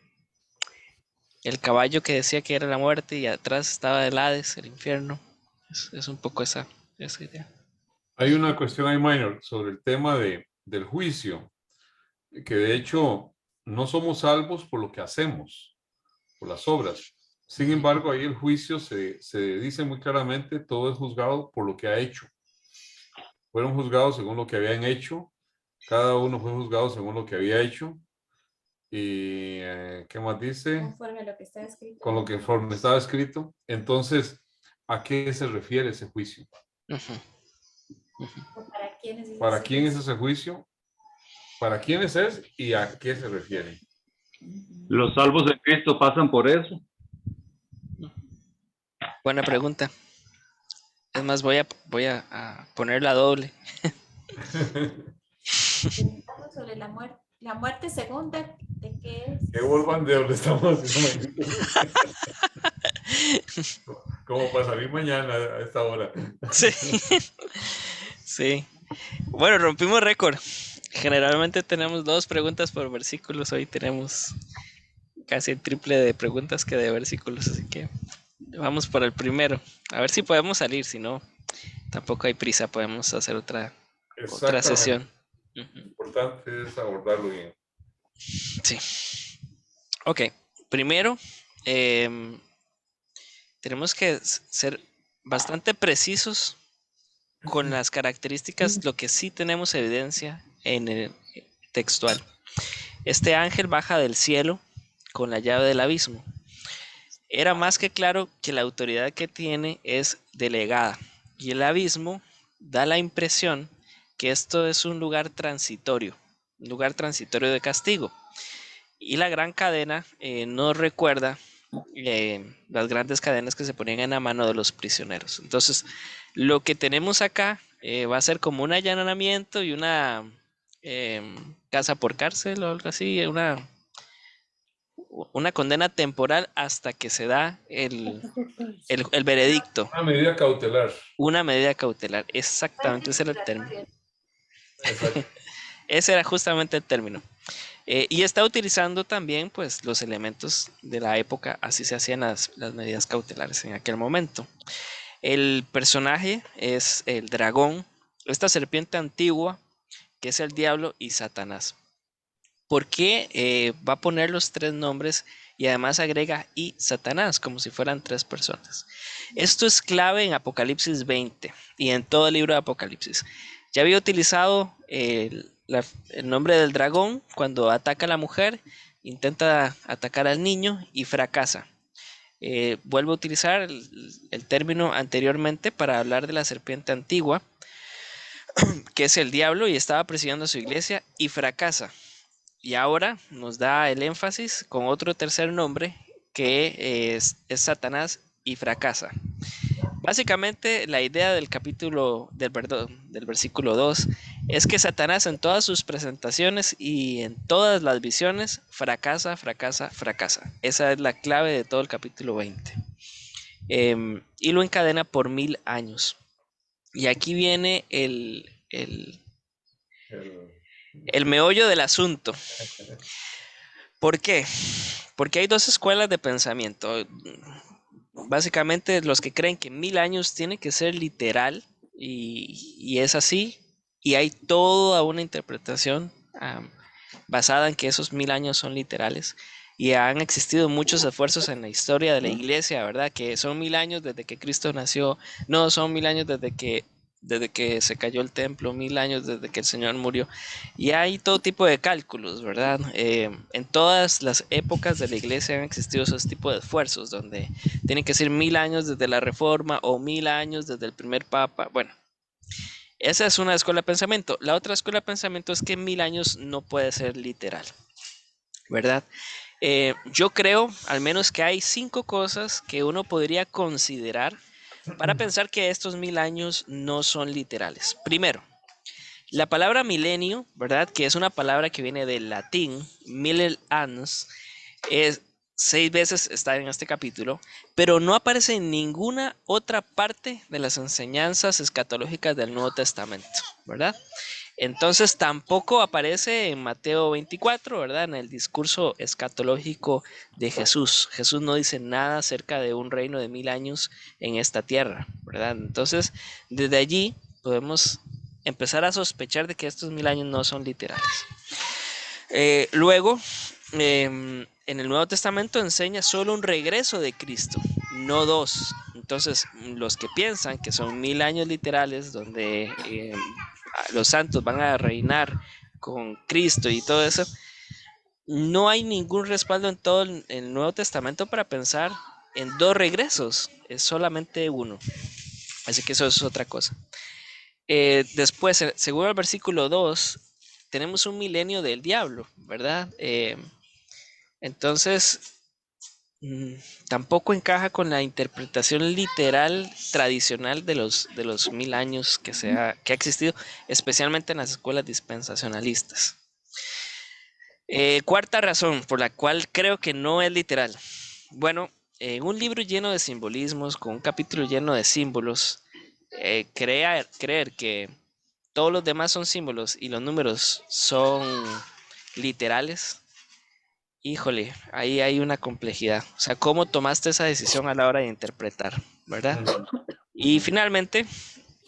caballo que decía que era la muerte y atrás estaba el Hades, el infierno. Es un poco esa idea. Hay una cuestión ahí, Minor, sobre el tema del juicio, que de hecho no somos salvos por lo que hacemos, por las obras. Sin embargo, ahí el juicio se dice muy claramente, todo es juzgado por lo que ha hecho. Fueron juzgados según lo que habían hecho, cada uno fue juzgado según lo que había hecho. Y ¿qué más dice? Conforme a lo que está escrito. Con lo que conforme estaba escrito. Entonces, ¿a qué se refiere ese juicio? Ujú. ¿O para quiénes es ¿Para ese quién es juicio? ese juicio? ¿Para quiénes es y a qué se refiere? Los salvos de Cristo pasan por eso. Buena pregunta. Es más, voy a ponerla doble. Preguntamos sobre la muerte segunda, ¿de qué es? Que vuelvan de donde estamos. Como para salir mañana a esta hora. Sí. Sí. Bueno, rompimos récord. Generalmente tenemos 2 preguntas por versículos. Hoy tenemos casi el triple de preguntas que de versículos. Así que vamos por el primero. A ver si podemos salir. Si no, tampoco hay prisa. Podemos hacer otra sesión. Lo importante es abordarlo bien. Sí. Ok. Primero, tenemos que ser bastante precisos con las características, lo que sí tenemos evidencia en el textual. Este ángel baja del cielo con la llave del abismo. Era más que claro que la autoridad que tiene es delegada y el abismo da la impresión que esto es un lugar transitorio de castigo. Y la gran cadena nos recuerda las grandes cadenas que se ponían en la mano de los prisioneros. Entonces, lo que tenemos acá va a ser como un allanamiento y una casa por cárcel o algo así, una condena temporal hasta que se da el veredicto. Una medida cautelar. Una medida cautelar, exactamente, ese era el término. Exacto. Ese era justamente el término. Y está utilizando también pues, los elementos de la época, así se hacían las medidas cautelares en aquel momento. El personaje es el dragón, esta serpiente antigua, que es el diablo y Satanás. ¿Por qué va a poner los 3 nombres y además agrega y Satanás, como si fueran 3 personas? Esto es clave en Apocalipsis 20 y en todo el libro de Apocalipsis. Ya había utilizado el nombre del dragón cuando ataca a la mujer, intenta atacar al niño y fracasa. Vuelvo a utilizar el término anteriormente para hablar de la serpiente antigua, que es el diablo y estaba presidiendo a su iglesia y fracasa. Y ahora nos da el énfasis con otro tercer nombre que es Satanás y fracasa. Básicamente, la idea del del versículo 2 es que Satanás en todas sus presentaciones y en todas las visiones fracasa, fracasa, fracasa. Esa es la clave de todo el capítulo 20. Y lo encadena por 1000 años. Y aquí viene el meollo del asunto. ¿Por qué? Porque hay dos escuelas de pensamiento. Básicamente los que creen que 1000 años tiene que ser literal y es así. Y hay toda una interpretación basada en que esos 1000 años son literales. Y han existido muchos esfuerzos en la historia de la iglesia, ¿verdad? Que son 1000 años desde que Cristo nació. No, son 1000 años desde que se cayó el templo, 1000 años desde que el Señor murió. Y hay todo tipo de cálculos, ¿verdad? En todas las épocas de la iglesia han existido esos tipos de esfuerzos, donde tienen que ser 1000 años desde la Reforma o 1000 años desde el primer Papa. Bueno, esa es una escuela de pensamiento. La otra escuela de pensamiento es que 1000 años no puede ser literal, ¿verdad? Yo creo, al menos, que hay 5 cosas que uno podría considerar para pensar que estos 1000 años no son literales. Primero, la palabra milenio, ¿verdad? Que es una palabra que viene del latín, mille annus, 6 veces está en este capítulo, pero no aparece en ninguna otra parte de las enseñanzas escatológicas del Nuevo Testamento, ¿verdad? Entonces tampoco aparece en Mateo 24, ¿verdad? En el discurso escatológico de Jesús. Jesús no dice nada acerca de un reino de 1000 años en esta tierra, ¿verdad? Entonces, desde allí podemos empezar a sospechar de que estos 1000 años no son literales. Luego, en el Nuevo Testamento enseña solo un regreso de Cristo, no 2. Entonces, los que piensan que son 1000 años literales, donde los santos van a reinar con Cristo y todo eso, no hay ningún respaldo en todo el Nuevo Testamento para pensar en 2 regresos, es solamente uno. Así que eso es otra cosa. Después, según el versículo 2, tenemos un milenio del diablo, ¿verdad? Entonces, tampoco encaja con la interpretación literal tradicional de los 1000 años que ha existido, especialmente en las escuelas dispensacionalistas. Cuarta razón por la cual creo que no es literal. Bueno, un libro lleno de simbolismos, con un capítulo lleno de símbolos, creer que todos los demás son símbolos y los números son literales, híjole, ahí hay una complejidad. O sea, ¿cómo tomaste esa decisión a la hora de interpretar, verdad? Y finalmente,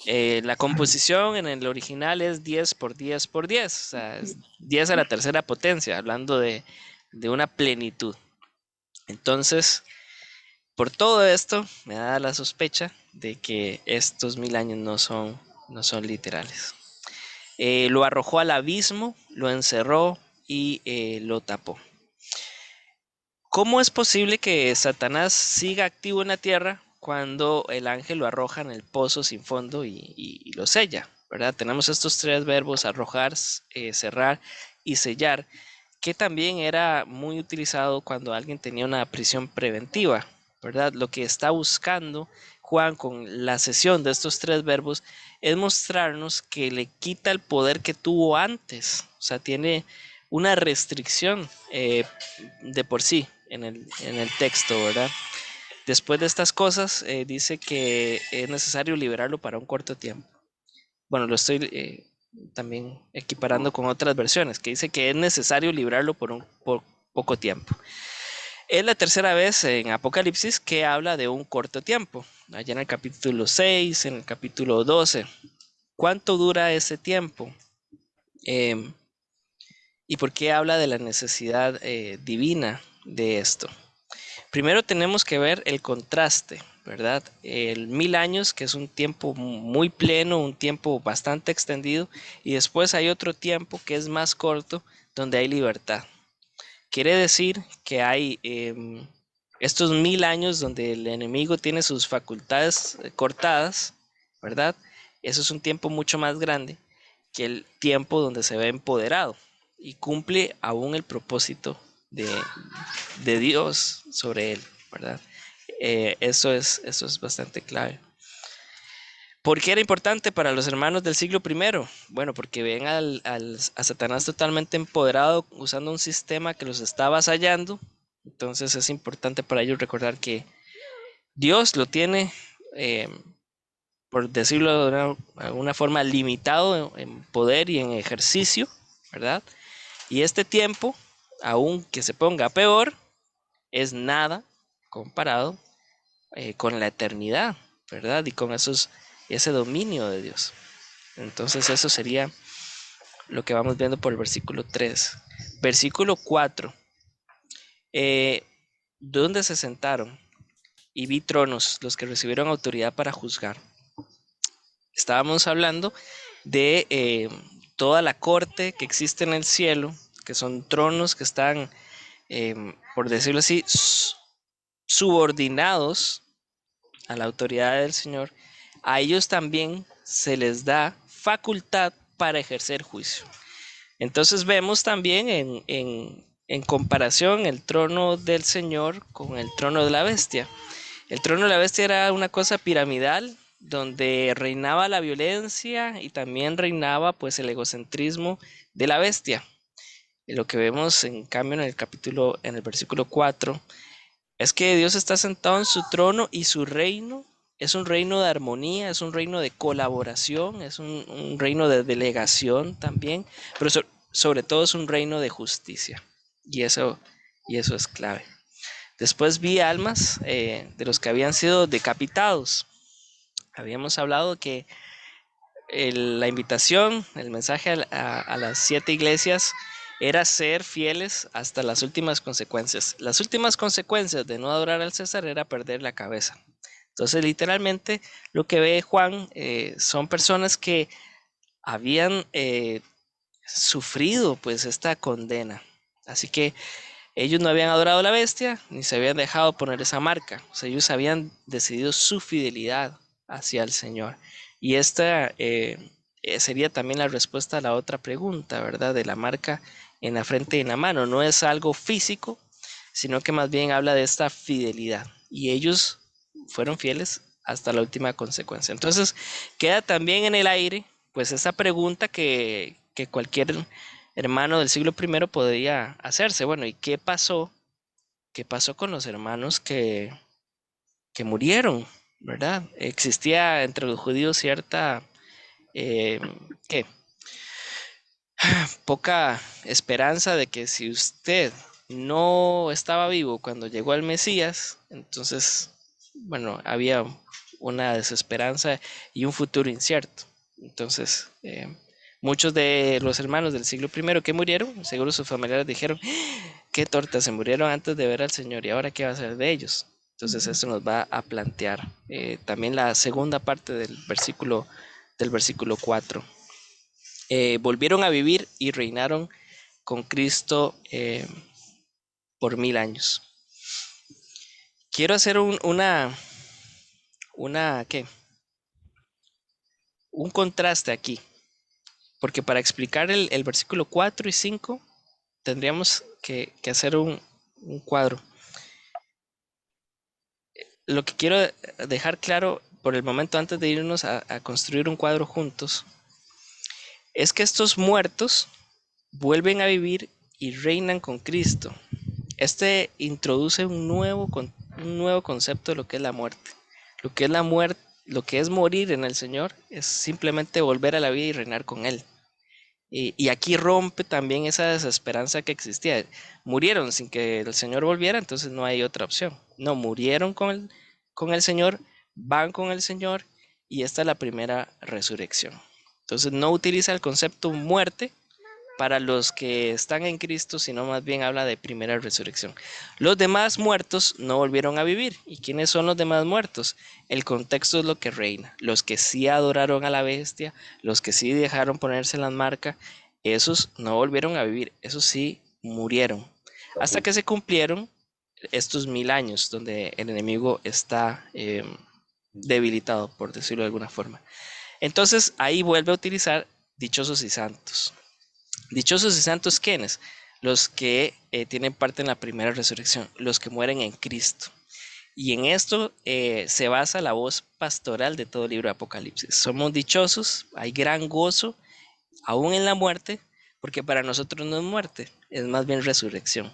la composición en el original es 10 por 10 por 10, o sea, es 10 a la tercera potencia, hablando de una plenitud. Entonces, por todo esto, me da la sospecha de que estos 1000 años no son literales. Lo arrojó al abismo, lo encerró y lo tapó. ¿Cómo es posible que Satanás siga activo en la tierra cuando el ángel lo arroja en el pozo sin fondo y lo sella, ¿verdad? Tenemos estos 3 verbos: arrojar, cerrar y sellar, que también era muy utilizado cuando alguien tenía una prisión preventiva, ¿verdad? Lo que está buscando Juan con la cesión de estos 3 verbos es mostrarnos que le quita el poder que tuvo antes. O sea, tiene una restricción de por sí en el texto, ¿verdad? Después de estas cosas, dice que es necesario liberarlo para un corto tiempo. Bueno, lo estoy también equiparando con otras versiones, que dice que es necesario librarlo por poco tiempo. Es la tercera vez en Apocalipsis que habla de un corto tiempo. Allá en el capítulo 6, en el capítulo 12. ¿Cuánto dura ese tiempo? ¿Y por qué habla de la necesidad divina de esto? Primero tenemos que ver el contraste, ¿verdad? El 1000 años, que es un tiempo muy pleno, un tiempo bastante extendido, y después hay otro tiempo que es más corto, donde hay libertad. Quiere decir que hay estos 1000 años donde el enemigo tiene sus facultades cortadas, ¿verdad? Eso es un tiempo mucho más grande que el tiempo donde se ve empoderado y cumple aún el propósito de Dios sobre él, ¿verdad? Eso es bastante clave. ¿Por qué era importante para los hermanos del siglo I? Bueno, porque ven a Satanás totalmente empoderado usando un sistema que los está avasallando. Entonces es importante para ellos recordar que Dios lo tiene, por decirlo de alguna forma, limitado en poder y en ejercicio, ¿verdad? Y este tiempo, aunque se ponga peor, es nada comparado con la eternidad, ¿verdad? Y con ese dominio de Dios. Entonces eso sería lo que vamos viendo por el versículo 3. Versículo 4. ¿Dónde se sentaron? Y vi tronos, los que recibieron autoridad para juzgar. Estábamos hablando de toda la corte que existe en el cielo, que son tronos que están, por decirlo así, subordinados a la autoridad del Señor. A ellos también se les da facultad para ejercer juicio. Entonces vemos también en comparación el trono del Señor con el trono de la bestia. El trono de la bestia era una cosa piramidal donde reinaba la violencia y también reinaba pues el egocentrismo de la bestia. Y lo que vemos en cambio en el versículo 4 es que Dios está sentado en su trono y su reino es un reino de armonía, es un reino de colaboración, es un reino de delegación también, pero sobre todo es un reino de justicia. Y eso es clave. Después vi almas de los que habían sido decapitados. Habíamos hablado que la invitación, el mensaje a las 7 iglesias era ser fieles hasta las últimas consecuencias. Las últimas consecuencias de no adorar al César era perder la cabeza. Entonces, literalmente, lo que ve Juan son personas que habían sufrido pues esta condena. Así que ellos no habían adorado a la bestia ni se habían dejado poner esa marca. O sea, ellos habían decidido su fidelidad hacia el Señor. Y esta sería también la respuesta a la otra pregunta, ¿verdad? De la marca en la frente y en la mano. No es algo físico, sino que más bien habla de esta fidelidad. Y ellos fueron fieles hasta la última consecuencia. Entonces, queda también en el aire, pues esa pregunta que cualquier hermano del siglo I podría hacerse. Bueno, ¿y qué pasó? ¿Qué pasó con los hermanos que murieron? ¿Verdad? Existía entre los judíos cierta poca esperanza de que si usted no estaba vivo cuando llegó el Mesías, entonces, bueno, había una desesperanza y un futuro incierto. Entonces, muchos de los hermanos del siglo I que murieron, seguro sus familiares dijeron, qué torta, se murieron antes de ver al Señor, ¿y ahora qué va a ser de ellos? Entonces eso nos va a plantear también la segunda parte del versículo 4. Volvieron a vivir y reinaron con Cristo por 1000 años. Quiero hacer un contraste aquí, porque para explicar el versículo 4 y 5 tendríamos que hacer un cuadro. Lo que quiero dejar claro por el momento antes de irnos a construir un cuadro juntos es que estos muertos vuelven a vivir y reinan con Cristo. Este introduce un nuevo concepto de lo que es la muerte. Lo que es morir en el Señor es simplemente volver a la vida y reinar con Él. Y aquí rompe también esa desesperanza que existía. Murieron sin que el Señor volviera, entonces no hay otra opción. No, murieron con el Señor, van con el Señor y esta es la primera resurrección. Entonces no utiliza el concepto muerte para los que están en Cristo, sino más bien habla de primera resurrección. Los demás muertos no volvieron a vivir. ¿Y quiénes son los demás muertos? El contexto es lo que reina. Los que sí adoraron a la bestia, los que sí dejaron ponerse las marcas, esos no volvieron a vivir, esos sí murieron. Hasta que se cumplieron estos 1000 años donde el enemigo está debilitado, por decirlo de alguna forma. Entonces ahí vuelve a utilizar dichosos y santos. Dichosos y santos, ¿quiénes? Los que tienen parte en la primera resurrección, los que mueren en Cristo. Y en esto se basa la voz pastoral de todo el libro de Apocalipsis. Somos dichosos, hay gran gozo, aún en la muerte, porque para nosotros no es muerte, es más bien resurrección.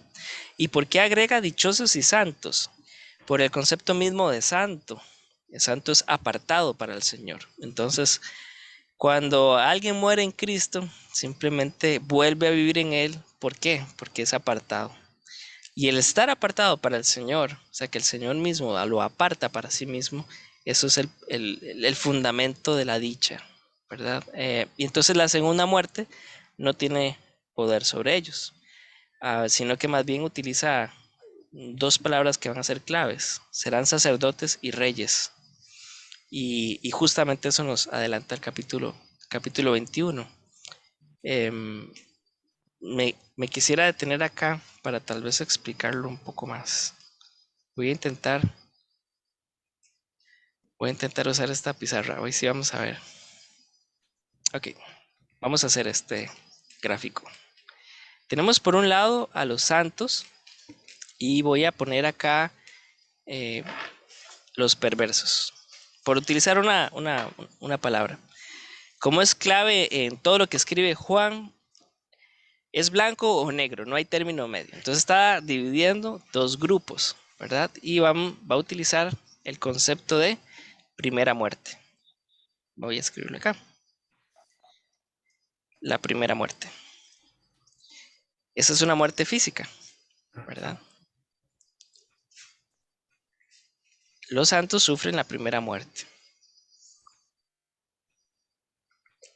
¿Y por qué agrega dichosos y santos? Por el concepto mismo de santo. El santo es apartado para el Señor. Entonces, cuando alguien muere en Cristo, simplemente vuelve a vivir en Él. ¿Por qué? Porque es apartado. Y el estar apartado para el Señor, o sea, que el Señor mismo lo aparta para sí mismo, eso es el fundamento de la dicha, ¿verdad? Y entonces la segunda muerte no tiene poder sobre ellos, sino que más bien utiliza dos palabras que van a ser claves: serán sacerdotes y reyes. Y justamente eso nos adelanta el capítulo 21. Me quisiera detener acá para tal vez explicarlo un poco más. Voy a intentar usar esta pizarra. Hoy sí vamos a ver. Ok, vamos a hacer este gráfico. Tenemos por un lado a los santos y voy a poner acá los perversos, por utilizar una palabra. Como es clave en todo lo que escribe Juan, es blanco o negro, no hay término medio. Entonces está dividiendo dos grupos, ¿verdad? Y va a utilizar el concepto de primera muerte. Voy a escribirlo acá. La primera muerte. Esa es una muerte física, ¿verdad? Los santos sufren la primera muerte.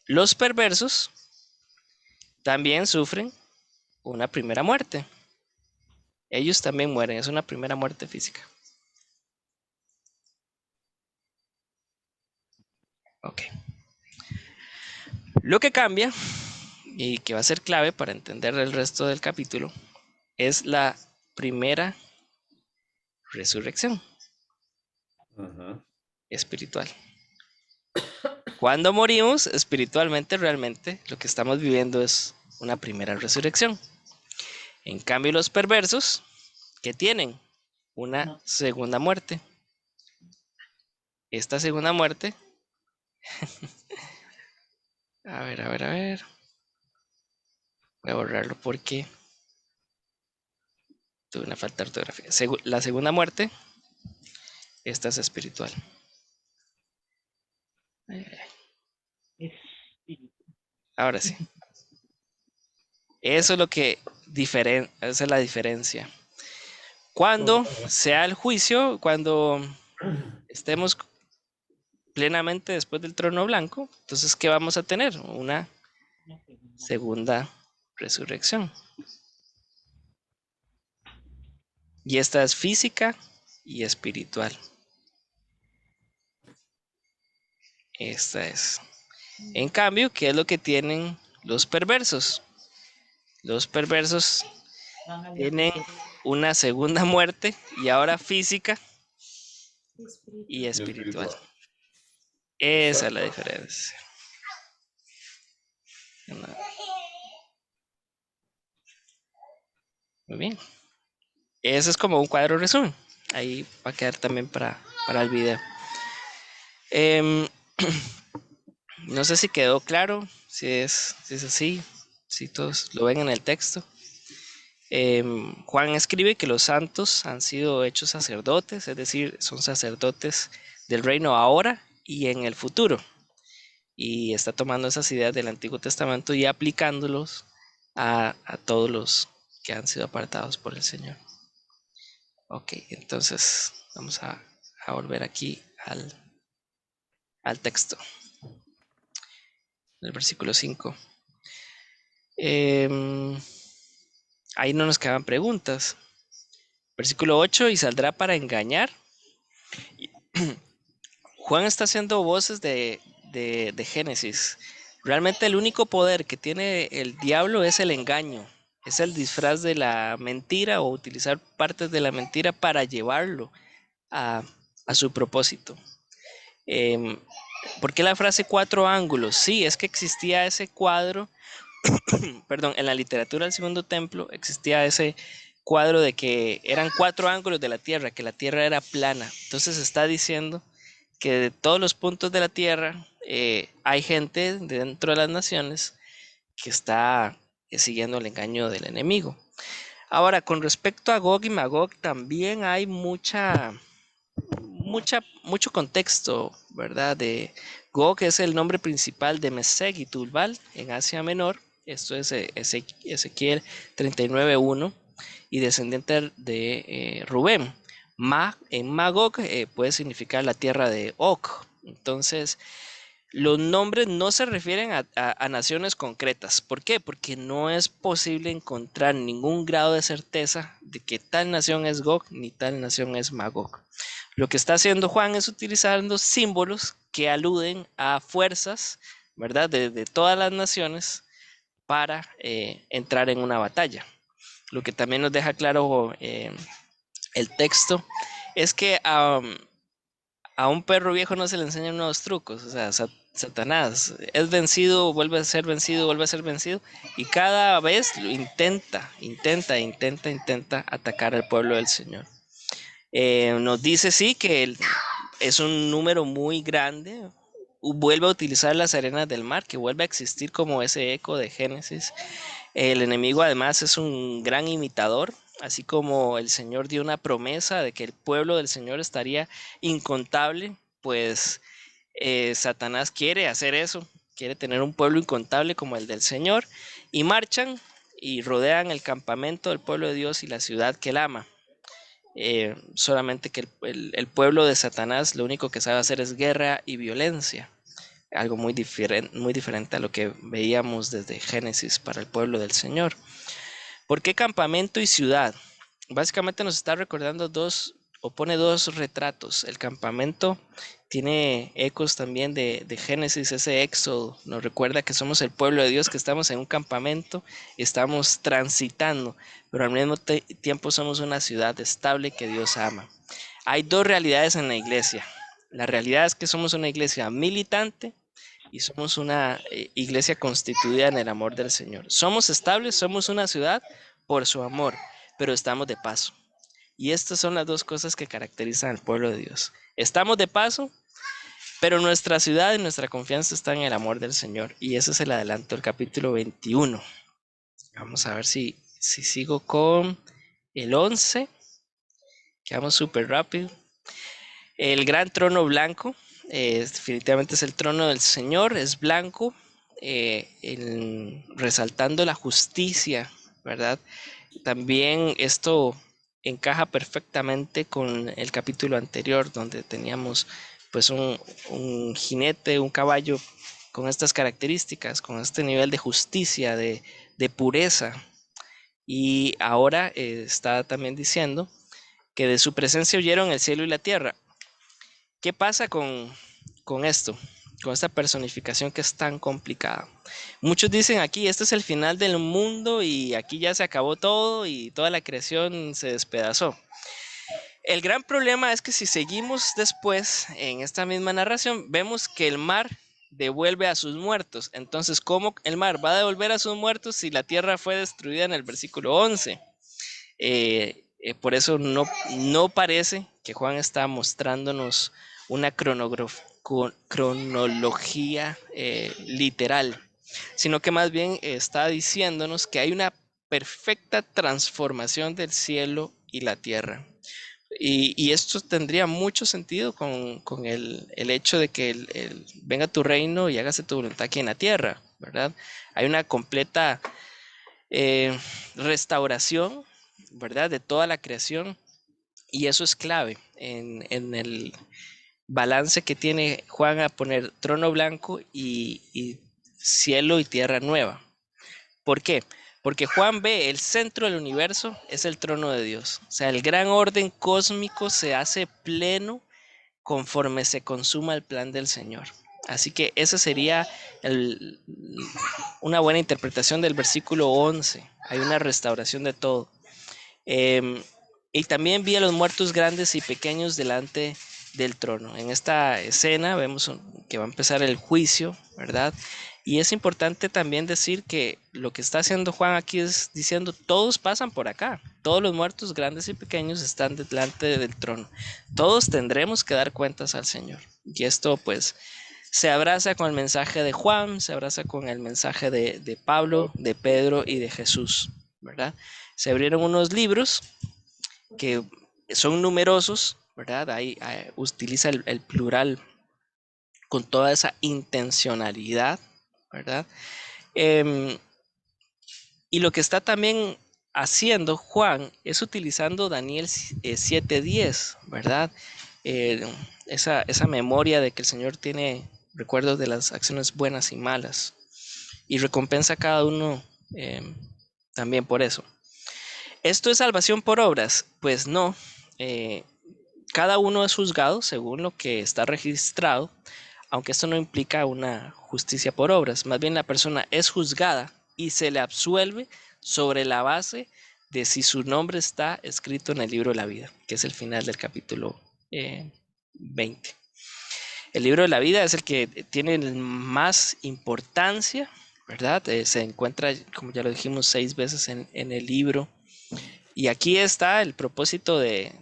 Los perversos también sufren una primera muerte. Ellos también mueren, es una primera muerte física. Ok. Lo que cambia, y que va a ser clave para entender el resto del capítulo, es la primera resurrección espiritual. Cuando morimos espiritualmente, realmente lo que estamos viviendo es una primera resurrección. En cambio, los perversos, que tienen una segunda muerte. Esta segunda muerte, a ver. Voy a borrarlo porque tuve una falta de ortografía. La segunda muerte, esta es espiritual. Ahora sí. Eso es lo que esa es la diferencia. Cuando sea el juicio, cuando estemos plenamente después del trono blanco, entonces, ¿qué vamos a tener? Una segunda resurrección. Y esta es física y espiritual. Esta es. En cambio, ¿qué es lo que tienen los perversos? Los perversos tienen una segunda muerte, y ahora física y espiritual. Esa es la diferencia. Muy bien. Ese es como un cuadro resumen. Ahí va a quedar también para el video. No sé si quedó claro, si es así, si todos lo ven en el texto. Juan escribe que los santos han sido hechos sacerdotes, es decir, son sacerdotes del reino ahora y en el futuro. Y está tomando esas ideas del Antiguo Testamento y aplicándolos a todos los que han sido apartados por el Señor. Ok, entonces vamos a volver aquí al texto. El versículo 5. Ahí no nos quedaban preguntas. Versículo 8, y saldrá para engañar. Juan está haciendo voces de Génesis. Realmente el único poder que tiene el diablo es el engaño. Es el disfraz de la mentira, o utilizar partes de la mentira para llevarlo a su propósito. ¿Por qué la frase 4 ángulos? Sí, es que existía ese cuadro, perdón, en la literatura del Segundo Templo existía ese cuadro de que eran 4 ángulos de la tierra, que la tierra era plana. Entonces está diciendo que de todos los puntos de la tierra hay gente dentro de las naciones que está siguiendo el engaño del enemigo. Ahora, con respecto a Gog y Magog, también hay mucho contexto, ¿verdad? Gog es el nombre principal de Mesec y Tubal en Asia Menor. Esto es Ezequiel 39:1 y descendiente de Rubén. En Magog puede significar la tierra de Og. Entonces, los nombres no se refieren a naciones concretas. ¿Por qué? Porque no es posible encontrar ningún grado de certeza de que tal nación es Gog ni tal nación es Magog. Lo que está haciendo Juan es utilizando símbolos que aluden a fuerzas, ¿verdad? De todas las naciones para entrar en una batalla. Lo que también nos deja claro el texto es que a un perro viejo no se le enseñan nuevos trucos. O sea, Satanás es vencido, vuelve a ser vencido, vuelve a ser vencido, y cada vez lo intenta atacar al pueblo del Señor. Nos dice sí que es un número muy grande. Vuelve a utilizar las arenas del mar, que vuelve a existir como ese eco de Génesis. El enemigo además es un gran imitador, así como el Señor dio una promesa de que el pueblo del Señor estaría incontable, pues Satanás quiere hacer eso, quiere tener un pueblo incontable como el del Señor, y marchan y rodean el campamento del pueblo de Dios y la ciudad que él ama. Solamente que el pueblo de Satanás lo único que sabe hacer es guerra y violencia, algo muy diferente a lo que veíamos desde Génesis para el pueblo del Señor. ¿Por qué campamento y ciudad? Básicamente nos está recordando pone dos retratos. El campamento tiene ecos también de Génesis, ese éxodo. Nos recuerda que somos el pueblo de Dios, que estamos en un campamento, estamos transitando, pero al mismo tiempo somos una ciudad estable que Dios ama. Hay dos realidades en la iglesia. La realidad es que somos una iglesia militante y somos una iglesia constituida en el amor del Señor. Somos estables, somos una ciudad por su amor, pero estamos de paso. Y estas son las dos cosas que caracterizan al pueblo de Dios. Estamos de paso, pero nuestra ciudad y nuestra confianza está en el amor del Señor. Y ese es el adelanto del capítulo 21. Vamos a ver si sigo con el 11. Que vamos súper rápido. El gran trono blanco. Definitivamente es el trono del Señor. Es blanco. Resaltando la justicia, ¿verdad? También esto encaja perfectamente con el capítulo anterior, donde teníamos pues un jinete, un caballo con estas características, con este nivel de justicia, de pureza. Y ahora está también diciendo que de su presencia huyeron el cielo y la tierra. ¿Qué pasa con esto? Con esta personificación que es tan complicada. Muchos dicen aquí, este es el final del mundo y aquí ya se acabó todo y toda la creación se despedazó. El gran problema es que si seguimos después en esta misma narración, vemos que el mar devuelve a sus muertos. Entonces, ¿cómo el mar va a devolver a sus muertos si la tierra fue destruida en el versículo 11? Por eso no parece que Juan está mostrándonos una cronología literal, sino que más bien está diciéndonos que hay una perfecta transformación del cielo y la tierra. Y esto tendría mucho sentido con el hecho de que venga tu reino y hágase tu voluntad aquí en la tierra, ¿verdad? Hay una completa restauración, ¿verdad? De toda la creación, y eso es clave en el balance que tiene Juan a poner trono blanco y cielo y tierra nueva. ¿Por qué? Porque Juan ve el centro del universo es el trono de Dios. O sea, el gran orden cósmico se hace pleno conforme se consuma el plan del Señor. Así que esa sería una buena interpretación del versículo 11. Hay una restauración de todo. Y también vi a los muertos grandes y pequeños delante del trono. En esta escena vemos que va a empezar el juicio, ¿verdad? Y es importante también decir que lo que está haciendo Juan aquí es diciendo, todos pasan por acá. todos los muertos, grandes y pequeños, están delante del trono. Todos tendremos que dar cuentas al Señor. Y esto pues se abraza con el mensaje de Juan, se abraza con el mensaje de Pablo, de Pedro y de Jesús, ¿verdad? Se abrieron unos libros que son numerosos, ¿verdad? Ahí utiliza el plural con toda esa intencionalidad, ¿verdad? Y lo que está también haciendo Juan es utilizando Daniel 7:10, ¿verdad? Esa memoria de que el Señor tiene recuerdos de las acciones buenas y malas y recompensa a cada uno también por eso. ¿Esto es salvación por obras? Pues no. Cada uno es juzgado según lo que está registrado, aunque esto no implica una justicia por obras. Más bien la persona es juzgada y se le absuelve sobre la base de si su nombre está escrito en el libro de la vida, que es el final del capítulo 20. El libro de la vida es el que tiene más importancia, ¿verdad? Se encuentra, como ya lo dijimos, 6 veces en el libro. Y aquí está el propósito de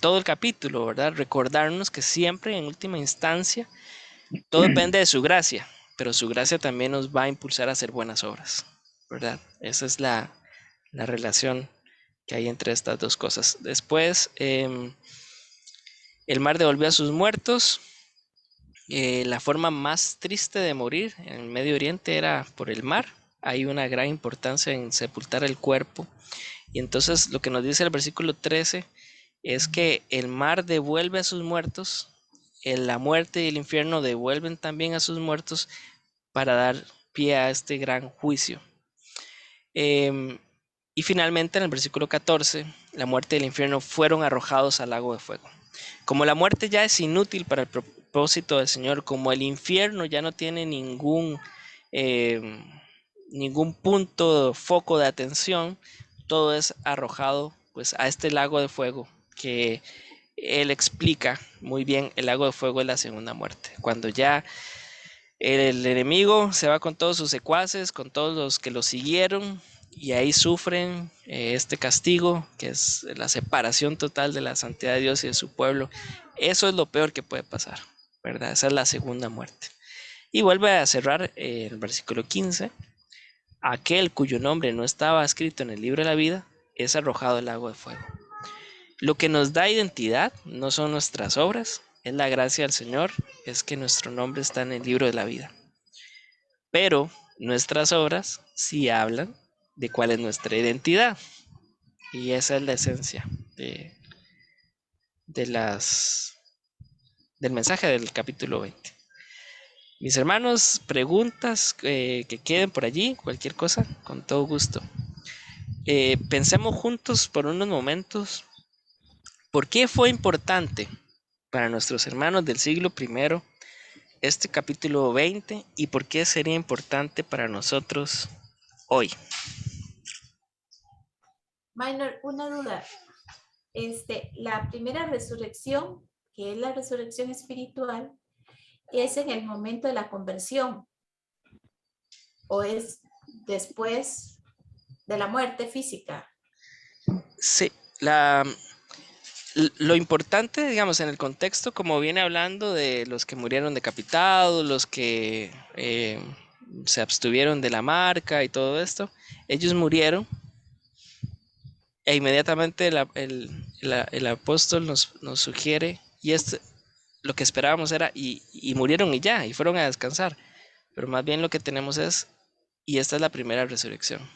todo el capítulo, ¿verdad? Recordarnos que siempre, en última instancia, todo depende de su gracia, pero su gracia también nos va a impulsar a hacer buenas obras, ¿verdad? Esa es la relación que hay entre estas dos cosas. Después, el mar devolvió a sus muertos. La forma más triste de morir en el Medio Oriente era por el mar. Hay una gran importancia en sepultar el cuerpo. Y entonces lo que nos dice el versículo 13 es que el mar devuelve a sus muertos, la muerte y el infierno devuelven también a sus muertos para dar pie a este gran juicio. Y finalmente en el versículo 14, la muerte y el infierno fueron arrojados al lago de fuego. Como la muerte ya es inútil para el propósito del Señor, como el infierno ya no tiene ningún punto, foco de atención, todo es arrojado pues a este lago de fuego que él explica muy bien. El lago de fuego es la segunda muerte, cuando ya el enemigo se va con todos sus secuaces, con todos los que lo siguieron, y ahí sufren este castigo, que es la separación total de la santidad de Dios y de su pueblo. Eso es lo peor que puede pasar, ¿verdad? Esa es la segunda muerte. Y vuelve a cerrar el versículo 15. Aquel cuyo nombre no estaba escrito en el libro de la vida es arrojado al lago de fuego. Lo que nos da identidad no son nuestras obras, es la gracia del Señor, es que nuestro nombre está en el libro de la vida. Pero nuestras obras sí hablan de cuál es nuestra identidad. Y esa es la esencia del mensaje del capítulo 20. Mis hermanos, preguntas que queden por allí, cualquier cosa, con todo gusto. Pensemos juntos por unos momentos, ¿por qué fue importante para nuestros hermanos del siglo I este capítulo 20 y por qué sería importante para nosotros hoy? Minor, una duda. La primera resurrección, que es la resurrección espiritual, ¿es en el momento de la conversión o es después de la muerte física? Sí, lo importante, digamos, en el contexto, como viene hablando de los que murieron decapitados, los que se abstuvieron de la marca y todo esto, ellos murieron e inmediatamente el apóstol nos sugiere, y lo que esperábamos era, y murieron y ya, y fueron a descansar. Pero más bien lo que tenemos es, y esta es la primera resurrección.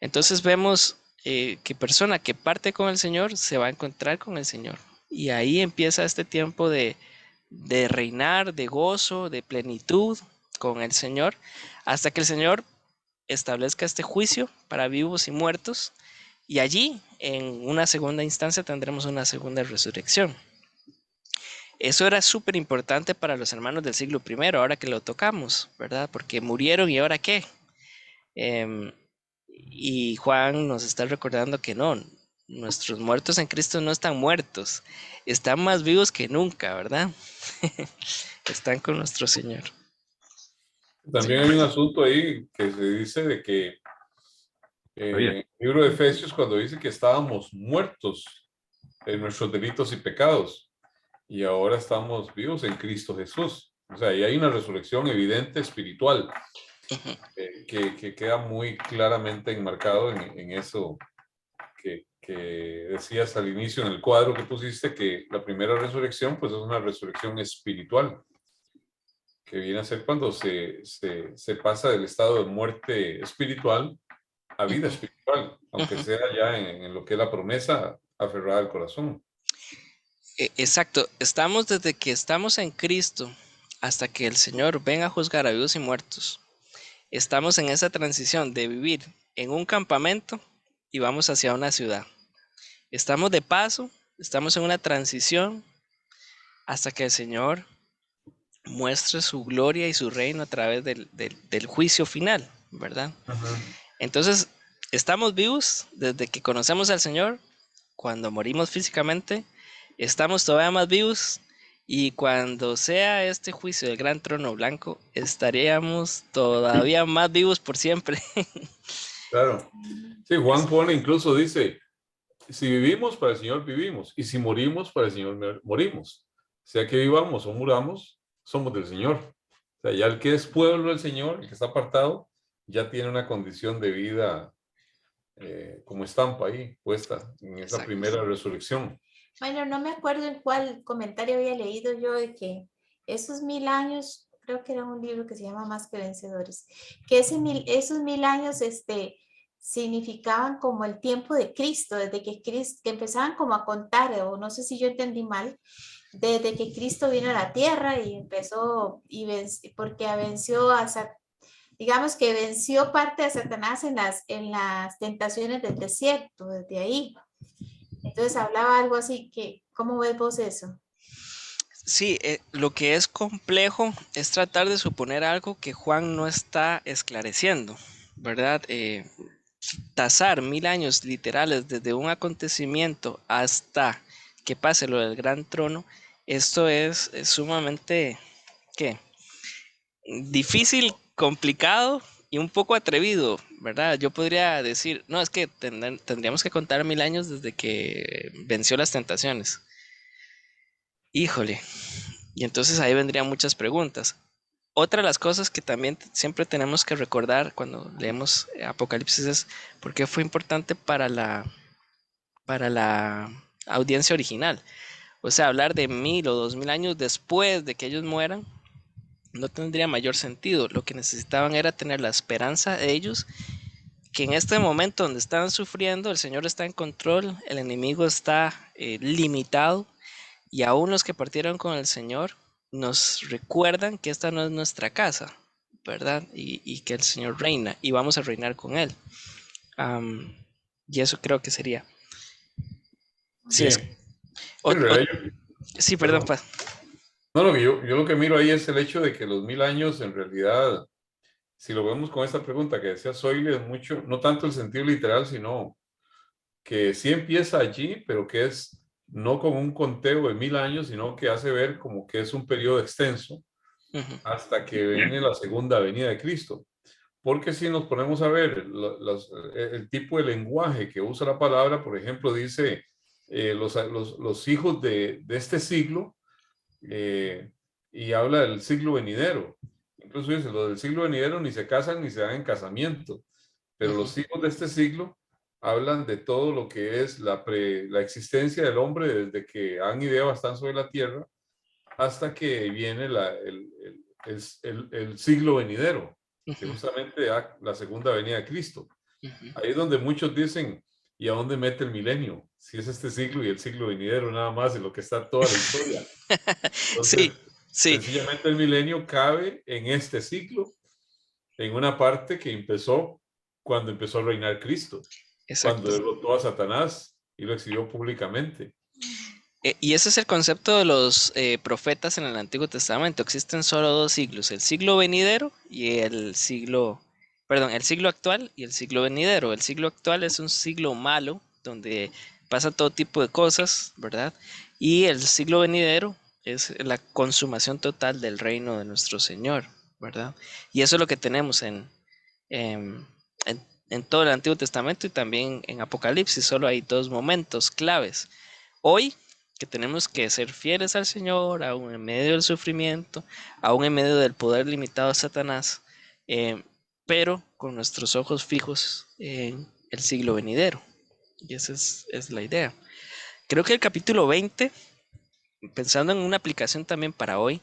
Entonces vemos que persona que parte con el Señor se va a encontrar con el Señor. Y ahí empieza este tiempo de reinar, de gozo, de plenitud con el Señor, hasta que el Señor establezca este juicio para vivos y muertos. Y allí, en una segunda instancia, tendremos una segunda resurrección. Eso era súper importante para los hermanos del siglo I, ahora que lo tocamos, ¿verdad? Porque murieron y ahora qué. Y Juan nos está recordando que no, nuestros muertos en Cristo no están muertos, están más vivos que nunca, ¿verdad? Están con nuestro Señor. También hay un asunto ahí que se dice de que Javier. el libro de Efesios, cuando dice que estábamos muertos en nuestros delitos y pecados y ahora estamos vivos en Cristo Jesús. O sea, ahí hay una resurrección evidente espiritual que queda muy claramente enmarcado en eso que decías al inicio en el cuadro que pusiste, que la primera resurrección pues es una resurrección espiritual, que viene a ser cuando se pasa del estado de muerte espiritual a vida espiritual, aunque sea ya en lo que es la promesa aferrada al corazón. Exacto, estamos desde que estamos en Cristo hasta que el Señor venga a juzgar a vivos y muertos. Estamos en esa transición de vivir en un campamento y vamos hacia una ciudad. Estamos de paso, estamos en una transición hasta que el Señor muestre su gloria y su reino a través del juicio final, ¿verdad? Entonces, estamos vivos desde que conocemos al Señor. Cuando morimos físicamente, estamos todavía más vivos, y cuando sea este juicio del gran trono blanco, estaríamos todavía más vivos por siempre. Claro. Sí, Juan pone, incluso dice, si vivimos, para el Señor vivimos, y si morimos, para el Señor morimos. Sea que vivamos o muramos, somos del Señor. O sea, ya el que es pueblo del Señor, el que está apartado, ya tiene una condición de vida como estampa ahí puesta en esa Exacto. primera resurrección. Bueno, no me acuerdo en cuál comentario había leído yo de que esos 1000 años, creo que era un libro que se llama Más que Vencedores, que esos 1000 años significaban como el tiempo de Cristo, desde que empezaban como a contar, o no sé si yo entendí mal, desde que Cristo vino a la tierra y empezó, porque venció digamos que venció parte de Satanás en las tentaciones del desierto, desde ahí. Entonces hablaba algo así que, ¿cómo ves vos eso? Sí, lo que es complejo es tratar de suponer algo que Juan no está esclareciendo, ¿verdad? Tasar 1000 años literales desde un acontecimiento hasta que pase lo del gran trono, esto es sumamente, ¿qué? Difícil, complicado y un poco atrevido, ¿verdad? Yo podría decir, no, es que tendríamos que contar 1000 años desde que venció las tentaciones. Híjole, y entonces ahí vendrían muchas preguntas. Otra de las cosas que también siempre tenemos que recordar cuando leemos Apocalipsis es por qué fue importante para la audiencia original. O sea, hablar de 1000 o 2000 años después de que ellos mueran no tendría mayor sentido. Lo que necesitaban era tener la esperanza de ellos que en este momento donde están sufriendo, el Señor está en control, el enemigo está limitado, y aún los que partieron con el Señor nos recuerdan que esta no es nuestra casa, ¿verdad? Y que el Señor reina y vamos a reinar con Él. Y eso creo que sería. Sí, sí, perdón, pa. No, yo lo que miro ahí es el hecho de que los 1000 años en realidad, si lo vemos con esta pregunta que decía Zoile, es mucho, no tanto el sentido literal, sino que sí empieza allí, pero que es no como un conteo de 1000 años, sino que hace ver como que es un periodo extenso hasta que viene la segunda venida de Cristo. Porque si nos ponemos a ver el tipo de lenguaje que usa la palabra, por ejemplo, dice los hijos de este siglo, y habla del siglo venidero. Incluso dice, los del siglo venidero ni se casan ni se dan en casamiento, pero los hijos de este siglo hablan de todo lo que es la existencia del hombre desde que Adán y Eva están sobre la tierra hasta que viene el siglo venidero, que justamente la segunda venida de Cristo. Ahí es donde muchos dicen, ¿y a dónde mete el milenio? Si es este siglo y el siglo venidero nada más en lo que está toda la historia. Entonces, sí. Sencillamente el milenio cabe en este siglo, en una parte que empezó cuando empezó a reinar Cristo. Exacto. Cuando derrotó a Satanás y lo exhibió públicamente. Y ese es el concepto de los profetas en el Antiguo Testamento. Existen solo dos siglos, el siglo venidero y el siglo actual y el siglo venidero. El siglo actual es un siglo malo, donde pasa todo tipo de cosas, ¿verdad? Y el siglo venidero es la consumación total del reino de nuestro Señor, ¿verdad? Y eso es lo que tenemos en todo el Antiguo Testamento y también en Apocalipsis. Solo hay dos momentos claves. Hoy, que tenemos que ser fieles al Señor, aún en medio del sufrimiento, aún en medio del poder limitado de Satanás, pero con nuestros ojos fijos en el siglo venidero. Y esa es la idea. Creo que el capítulo 20, pensando en una aplicación también para hoy,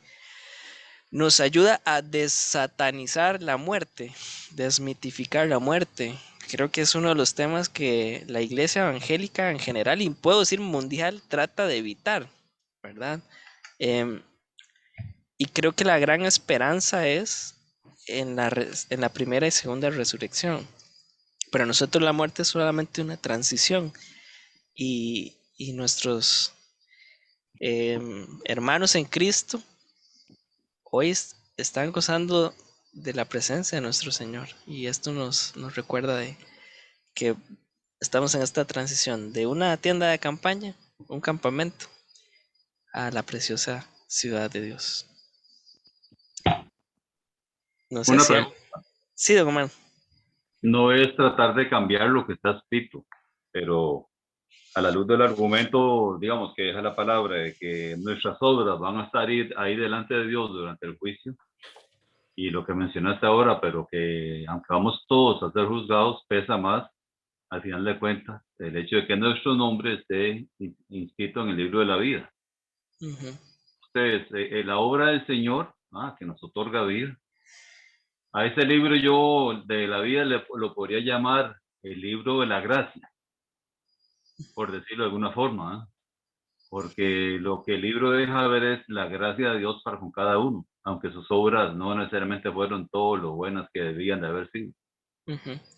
nos ayuda a desatanizar la muerte, desmitificar la muerte. Creo que es uno de los temas que la iglesia evangélica en general, y puedo decir mundial, trata de evitar, ¿verdad? Y creo que la gran esperanza es en la primera y segunda resurrección. Para nosotros la muerte es solamente una transición, y nuestros hermanos en Cristo hoy están gozando de la presencia de nuestro Señor, y esto nos recuerda de que estamos en esta transición de una tienda de campaña, un campamento, a la preciosa ciudad de Dios. No sé Una si... pregunta. Sí, don Omar. No es tratar de cambiar lo que está escrito, pero a la luz del argumento, digamos, que deja la palabra de que nuestras obras van a estar ahí delante de Dios durante el juicio, y lo que mencionaste ahora, pero que aunque vamos todos a ser juzgados, pesa más, al final de cuentas, el hecho de que nuestro nombre esté inscrito en el libro de la vida. Ustedes, la obra del Señor, que nos otorga vida, a ese libro yo de la vida lo podría llamar el libro de la gracia, por decirlo de alguna forma, porque lo que el libro deja ver es la gracia de Dios para con cada uno, aunque sus obras no necesariamente fueron todo lo buenas que debían de haber sido.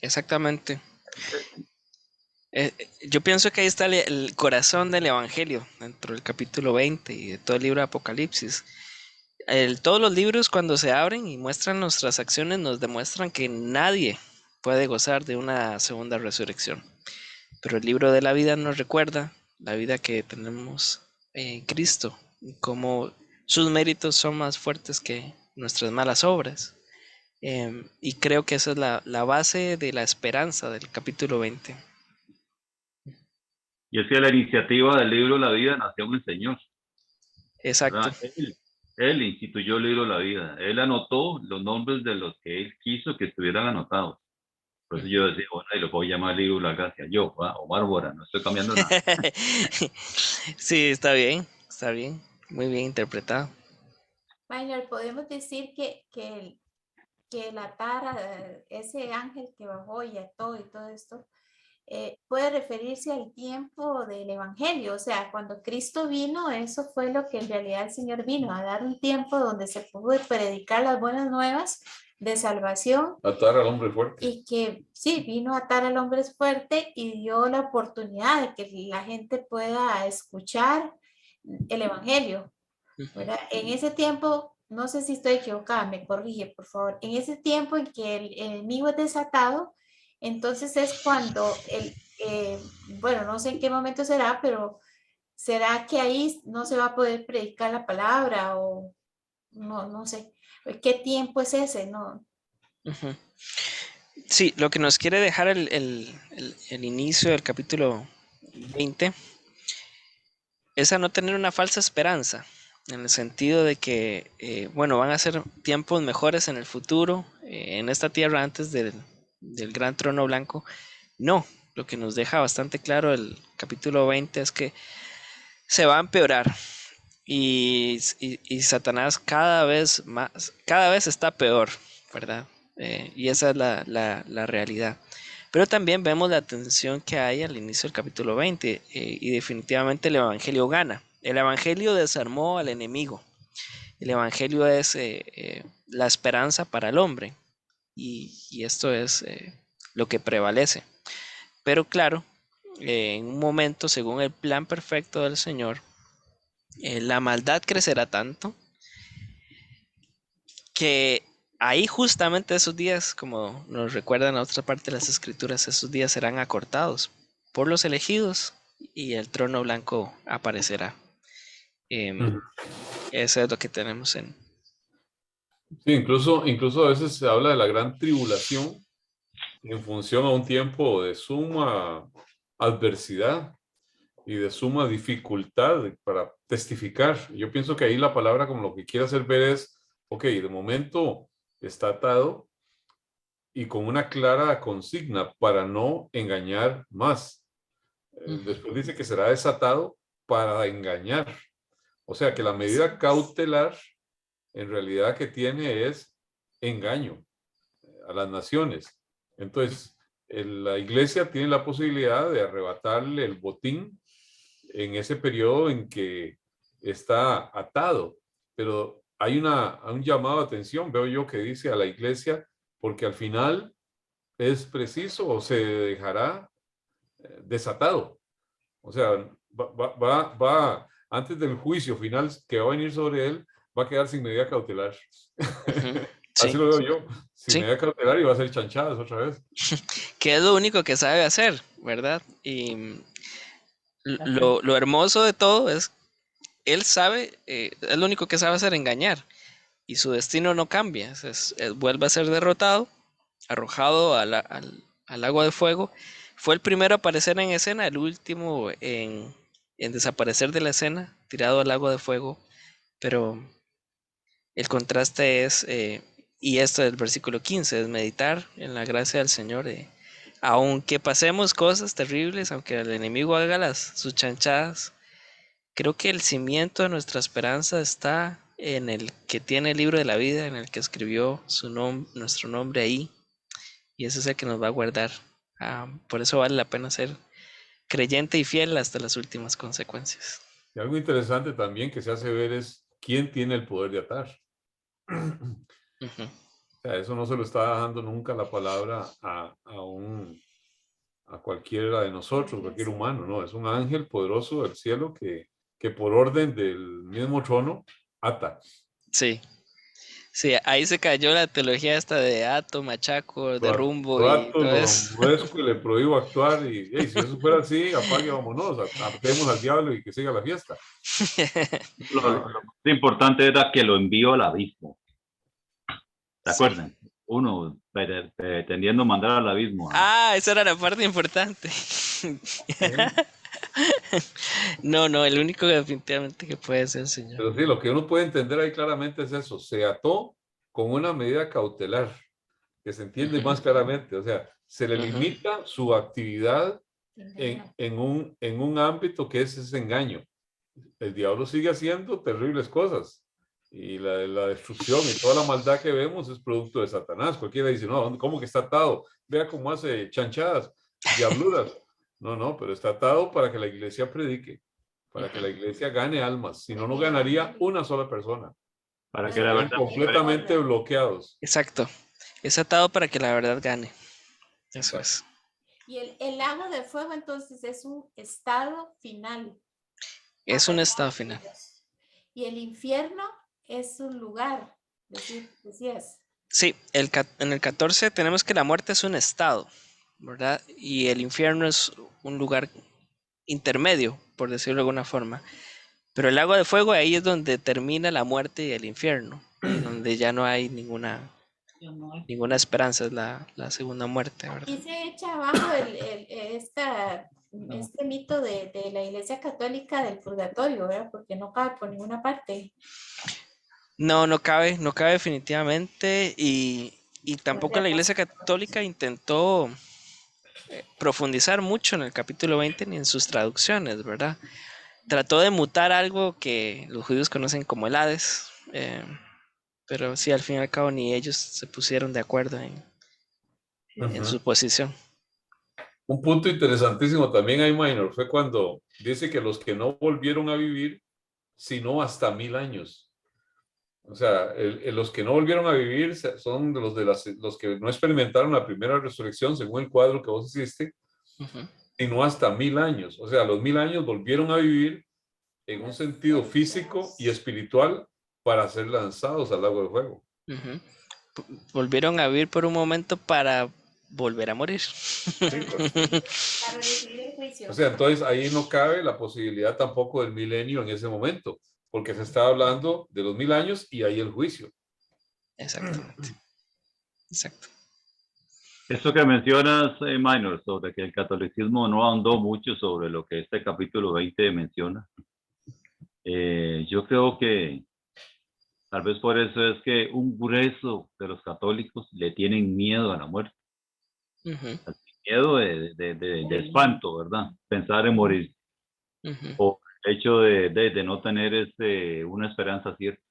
Exactamente. Yo pienso que ahí está el corazón del Evangelio, dentro del capítulo 20 y de todo el libro de Apocalipsis. Todos los libros, cuando se abren y muestran nuestras acciones, nos demuestran que nadie puede gozar de una segunda resurrección. Pero el libro de la vida nos recuerda la vida que tenemos en Cristo, y cómo sus méritos son más fuertes que nuestras malas obras. Y creo que esa es la base de la esperanza del capítulo 20. Y es que la iniciativa del libro de la vida nació en el Señor. Exacto. Él instituyó el libro de la vida. Él anotó los nombres de los que él quiso que estuvieran anotados. Por eso yo decía, bueno, y lo puedo llamar libro de la gracia. Yo, Omar Bora, no estoy cambiando nada. Sí, está bien, muy bien interpretado. Minor, podemos decir que el atar a ese ángel que bajó y ató y todo esto, puede referirse al tiempo del Evangelio. O sea, cuando Cristo vino, eso fue lo que en realidad el Señor vino, a dar un tiempo donde se pudo predicar las buenas nuevas de salvación. Atar al hombre fuerte. Y que sí, vino a atar al hombre fuerte y dio la oportunidad de que la gente pueda escuchar el Evangelio, ¿verdad? En ese tiempo, no sé si estoy equivocada, me corrige, por favor. En ese tiempo en que el enemigo es desatado, entonces es cuando, bueno, no sé en qué momento será, pero ¿será que ahí no se va a poder predicar la palabra? O no sé, ¿qué tiempo es ese? No. Sí, lo que nos quiere dejar el inicio del capítulo 20 es a no tener una falsa esperanza, en el sentido de que, bueno, van a ser tiempos mejores en el futuro, en esta tierra antes del gran trono blanco. No, lo que nos deja bastante claro el capítulo 20 es que se va a empeorar, y Satanás cada vez está peor, ¿verdad? Y esa es la realidad. Pero también vemos la tensión que hay al inicio del capítulo 20, y definitivamente el Evangelio gana. El Evangelio desarmó al enemigo. El Evangelio es la esperanza para el hombre, y esto es lo que prevalece. Pero claro, en un momento, según el plan perfecto del Señor, la maldad crecerá tanto que ahí justamente esos días, como nos recuerdan a otra parte de las escrituras, esos días serán acortados por los elegidos y el trono blanco aparecerá. Eso es lo que tenemos en... Sí, incluso a veces se habla de la gran tribulación en función a un tiempo de suma adversidad y de suma dificultad para testificar. Yo pienso que ahí la palabra como lo que quiere hacer ver es, ok, de momento está atado y con una clara consigna para no engañar más. Después dice que será desatado para engañar. O sea que la medida cautelar en realidad que tiene es engaño a las naciones. Entonces, la iglesia tiene la posibilidad de arrebatarle el botín en ese periodo en que está atado. Pero hay un llamado de atención, veo yo, que dice a la iglesia, porque al final es preciso o se dejará desatado. O sea, va antes del juicio final que va a venir sobre él, va a quedar sin medida cautelar. Así Sí, lo veo yo. Sin sí. medida cautelar y va a ser chanchadas otra vez. Que es lo único que sabe hacer, ¿verdad? Y lo hermoso de todo es, él sabe, es lo único que sabe hacer, engañar. Y su destino no cambia. Vuelve a ser derrotado, arrojado al agua de fuego. Fue el primero a aparecer en escena, el último en desaparecer de la escena, tirado al agua de fuego. Pero el contraste es, y esto del versículo 15, es meditar en la gracia del Señor. Aunque pasemos cosas terribles, aunque el enemigo haga sus chanchadas, creo que el cimiento de nuestra esperanza está en el que tiene el libro de la vida, en el que escribió nuestro nombre ahí, y ese es el que nos va a guardar. Por eso vale la pena ser creyente y fiel hasta las últimas consecuencias. Y algo interesante también que se hace ver es quién tiene el poder de atar. Ujú. O sea, eso no se lo está dando nunca la palabra a cualquiera de nosotros, cualquier humano, no, es un ángel poderoso del cielo que por orden del mismo trono ata. Sí, sí, ahí se cayó la teología esta de ato, machaco, de rumbo Lo y ato, todo lo eso. aborrezco y le prohíbo actuar y hey, si eso fuera así, apague, vámonos, atemos al diablo y que siga la fiesta. Lo más importante era que lo envió al abismo. ¿Se acuerdan? Uno pretendiendo mandar al abismo. Esa era la parte importante. No, el único definitivamente que puede ser el Señor. Pero sí, lo que uno puede entender ahí claramente es eso, se ató con una medida cautelar, que se entiende más claramente, o sea, se le limita su actividad en un ámbito que es ese engaño. El diablo sigue haciendo terribles cosas y la destrucción y toda la maldad que vemos es producto de Satanás. Cualquiera dice, no, ¿cómo que está atado? Vea cómo hace chanchadas, diabluras. No, pero está atado para que la iglesia predique, para que la iglesia gane almas. Si no, no ganaría una sola persona. Para que la verdad Completamente bloqueados. Exacto. Es atado para que la verdad gane. Eso es. Y el lago de fuego entonces es un estado final. Es un estado final. Y el infierno es un lugar, decías. Sí, en el 14 tenemos que la muerte es un estado, ¿verdad? Y el infierno es un lugar intermedio, por decirlo de alguna forma. Pero el lago de fuego, ahí es donde termina la muerte y el infierno, y donde ya no hay ninguna esperanza, es la segunda muerte, ¿verdad? Y se echa abajo este mito de la Iglesia Católica del purgatorio, ¿verdad? Porque no cabe por ninguna parte. No cabe definitivamente, y tampoco la Iglesia Católica intentó profundizar mucho en el capítulo 20 ni en sus traducciones, ¿verdad? Trató de mutar algo que los judíos conocen como el Hades, pero sí, al fin y al cabo ni ellos se pusieron de acuerdo en su posición. Un punto interesantísimo también ahí, Minor, fue cuando dice que los que no volvieron a vivir, sino hasta 1000 años. O sea, los que no volvieron a vivir son los que no experimentaron la primera resurrección, según el cuadro que vos hiciste, sino hasta 1000 años. O sea, los 1000 años volvieron a vivir en un sentido físico y espiritual para ser lanzados al lago de fuego. Volvieron a vivir por un momento para volver a morir. Sí, para recibir el juicio. O sea, entonces ahí no cabe la posibilidad tampoco del milenio en ese momento, porque se está hablando de los 1000 años y ahí el juicio. Exactamente. Exacto. Eso que mencionas, Minor, sobre que el catolicismo no ahondó mucho sobre lo que este capítulo 20 menciona. Yo creo que tal vez por eso es que un grueso de los católicos le tienen miedo a la muerte. Ujú, Miedo de espanto, ¿verdad? Pensar en morir. ujú. O el hecho de no tener una esperanza cierta.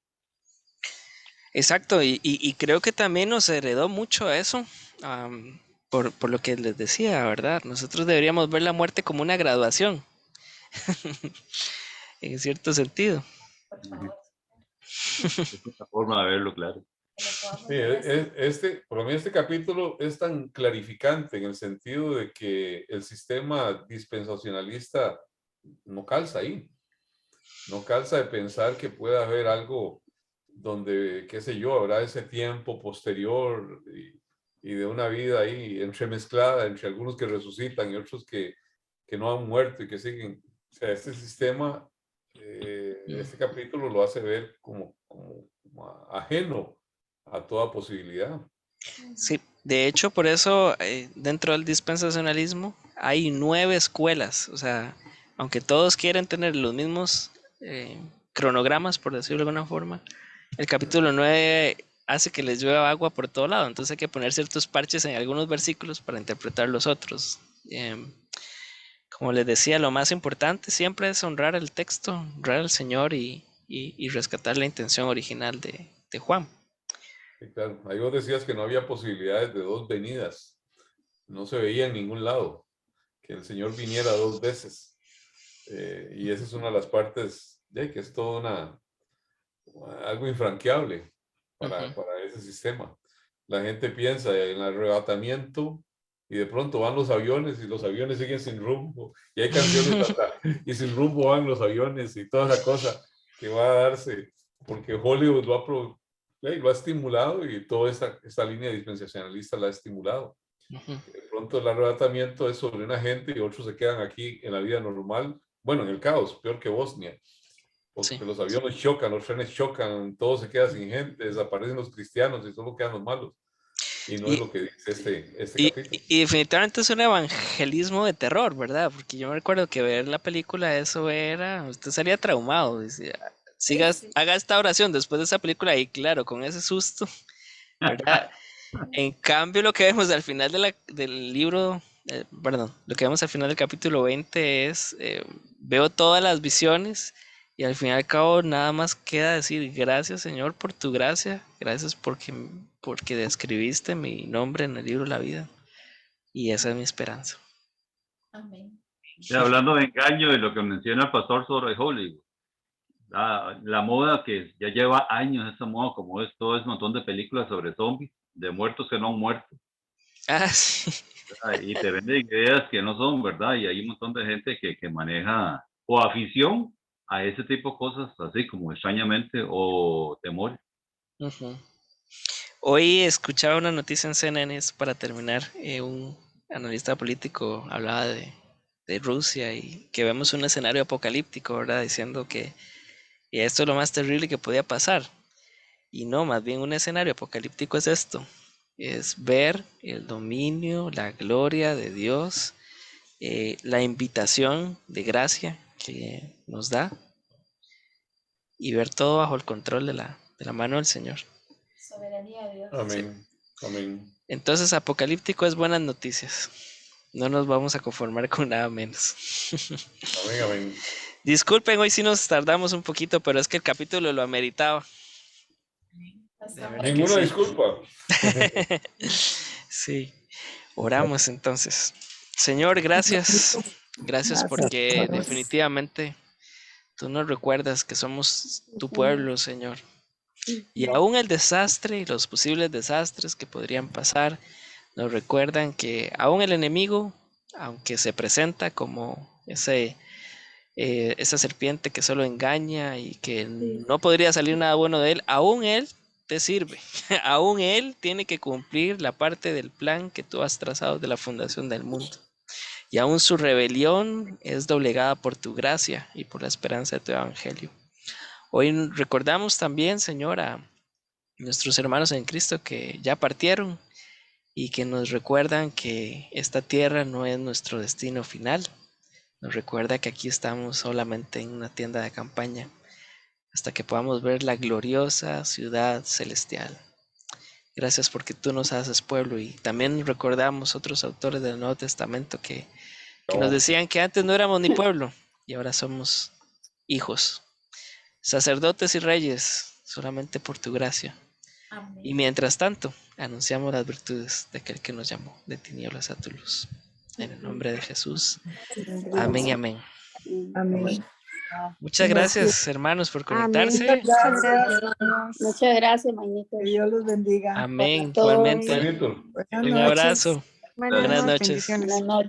Exacto, y creo que también nos heredó mucho eso, por lo que les decía, ¿verdad? Nosotros deberíamos ver la muerte como una graduación, en cierto sentido. Por favor, Es una forma de verlo, claro. que lo podamos Sí, ver así. para mí este capítulo es tan clarificante en el sentido de que el sistema dispensacionalista no calza ahí. No calza de pensar que pueda haber algo donde, qué sé yo, habrá ese tiempo posterior y de una vida ahí entremezclada entre algunos que resucitan y otros que no han muerto y que siguen. O sea, este sistema, este capítulo lo hace ver como ajeno a toda posibilidad. Sí, de hecho, por eso dentro del dispensacionalismo hay 9 escuelas, o sea, aunque todos quieren tener los mismos cronogramas, por decirlo de alguna forma, el capítulo 9 hace que les llueva agua por todo lado, entonces hay que poner ciertos parches en algunos versículos para interpretar los otros. Como les decía, lo más importante siempre es honrar el texto, honrar al Señor y rescatar la intención original de Juan. Sí, claro. Ahí vos decías que no había posibilidades de dos venidas. No se veía en ningún lado que el Señor viniera dos veces. Y esa es una de las partes de que es todo algo infranqueable para ese sistema. La gente piensa en el arrebatamiento y de pronto van los aviones y los aviones siguen sin rumbo. Y hay canciones hasta, y sin rumbo van los aviones y toda esa cosa que va a darse porque Hollywood lo ha estimulado y toda esta línea dispensacionalista la ha estimulado. De pronto el arrebatamiento es sobre una gente y otros se quedan aquí en la vida normal. Bueno, en el caos, peor que Bosnia. Porque Sí. los aviones chocan, los trenes chocan, todo se queda sin gente, desaparecen los cristianos y solo quedan los malos. Y no es lo que dice este capítulo. Y definitivamente es un evangelismo de terror, ¿verdad? Porque yo me recuerdo que ver la película, eso era, usted salía traumado, decía, Sí. haga esta oración después de esa película y claro, con ese susto, ¿verdad? En cambio, lo que vemos al final del libro, perdón, lo que vemos al final del capítulo 20 es, veo todas las visiones y al fin y al cabo nada más queda decir gracias Señor por tu gracia, gracias porque describiste mi nombre en el libro de la vida y esa es mi esperanza. Amén. Y hablando de engaño y lo que menciona el pastor sobre Hollywood, la moda que ya lleva años, esa moda como es todo ese montón de películas sobre zombies, de muertos que no han muerto. Ah, sí. Y te venden ideas que no son, ¿verdad? Y hay un montón de gente que maneja o afición a ese tipo de cosas, así como extrañamente, o temor. Ujú. Hoy escuchaba una noticia en CNN, es para terminar, un analista político hablaba de Rusia y que vemos un escenario apocalíptico, ¿verdad? Diciendo que esto es lo más terrible que podía pasar. Y no, más bien un escenario apocalíptico es esto, es ver el dominio, la gloria de Dios, la invitación de gracia que nos da y ver todo bajo el control de la mano del Señor. Soberanía de Dios. Amén. Amén. Entonces, apocalíptico es buenas noticias. No nos vamos a conformar con nada menos. Amén, amén. Disculpen, hoy sí nos tardamos un poquito, pero es que el capítulo lo ameritaba. Hasta De verdad ahora. que Ninguna sí. disculpa. Sí, oramos entonces. Señor, gracias. Gracias porque Gracias. definitivamente tú nos recuerdas que somos tu pueblo, Señor. Y aún el desastre y los posibles desastres que podrían pasar nos recuerdan que aún el enemigo, aunque se presenta como esa serpiente que solo engaña y que no podría salir nada bueno de él, aún él te sirve. Aún él tiene que cumplir la parte del plan que tú has trazado de la fundación del mundo. Y aún su rebelión es doblegada por tu gracia y por la esperanza de tu evangelio. Hoy recordamos también, Señor, a nuestros hermanos en Cristo que ya partieron y que nos recuerdan que esta tierra no es nuestro destino final. Nos recuerda que aquí estamos solamente en una tienda de campaña hasta que podamos ver la gloriosa ciudad celestial. Gracias porque tú nos haces pueblo, y también recordamos otros autores del Nuevo Testamento que nos decían que antes no éramos ni pueblo y ahora somos hijos, sacerdotes y reyes, solamente por tu gracia. Amén. Y mientras tanto, anunciamos las virtudes de aquel que nos llamó de tinieblas a tu luz. En el nombre de Jesús. Amén y amén. Amén. Muchas gracias, hermanos, por Amén. conectarse. Muchas gracias. Muchas gracias, Maynito. Que Dios los bendiga. Amén. Todos. Igualmente. Benito. Buenas Un noches. abrazo. Buenas Buenas noches. noches. Bendiciones. Buenas noches.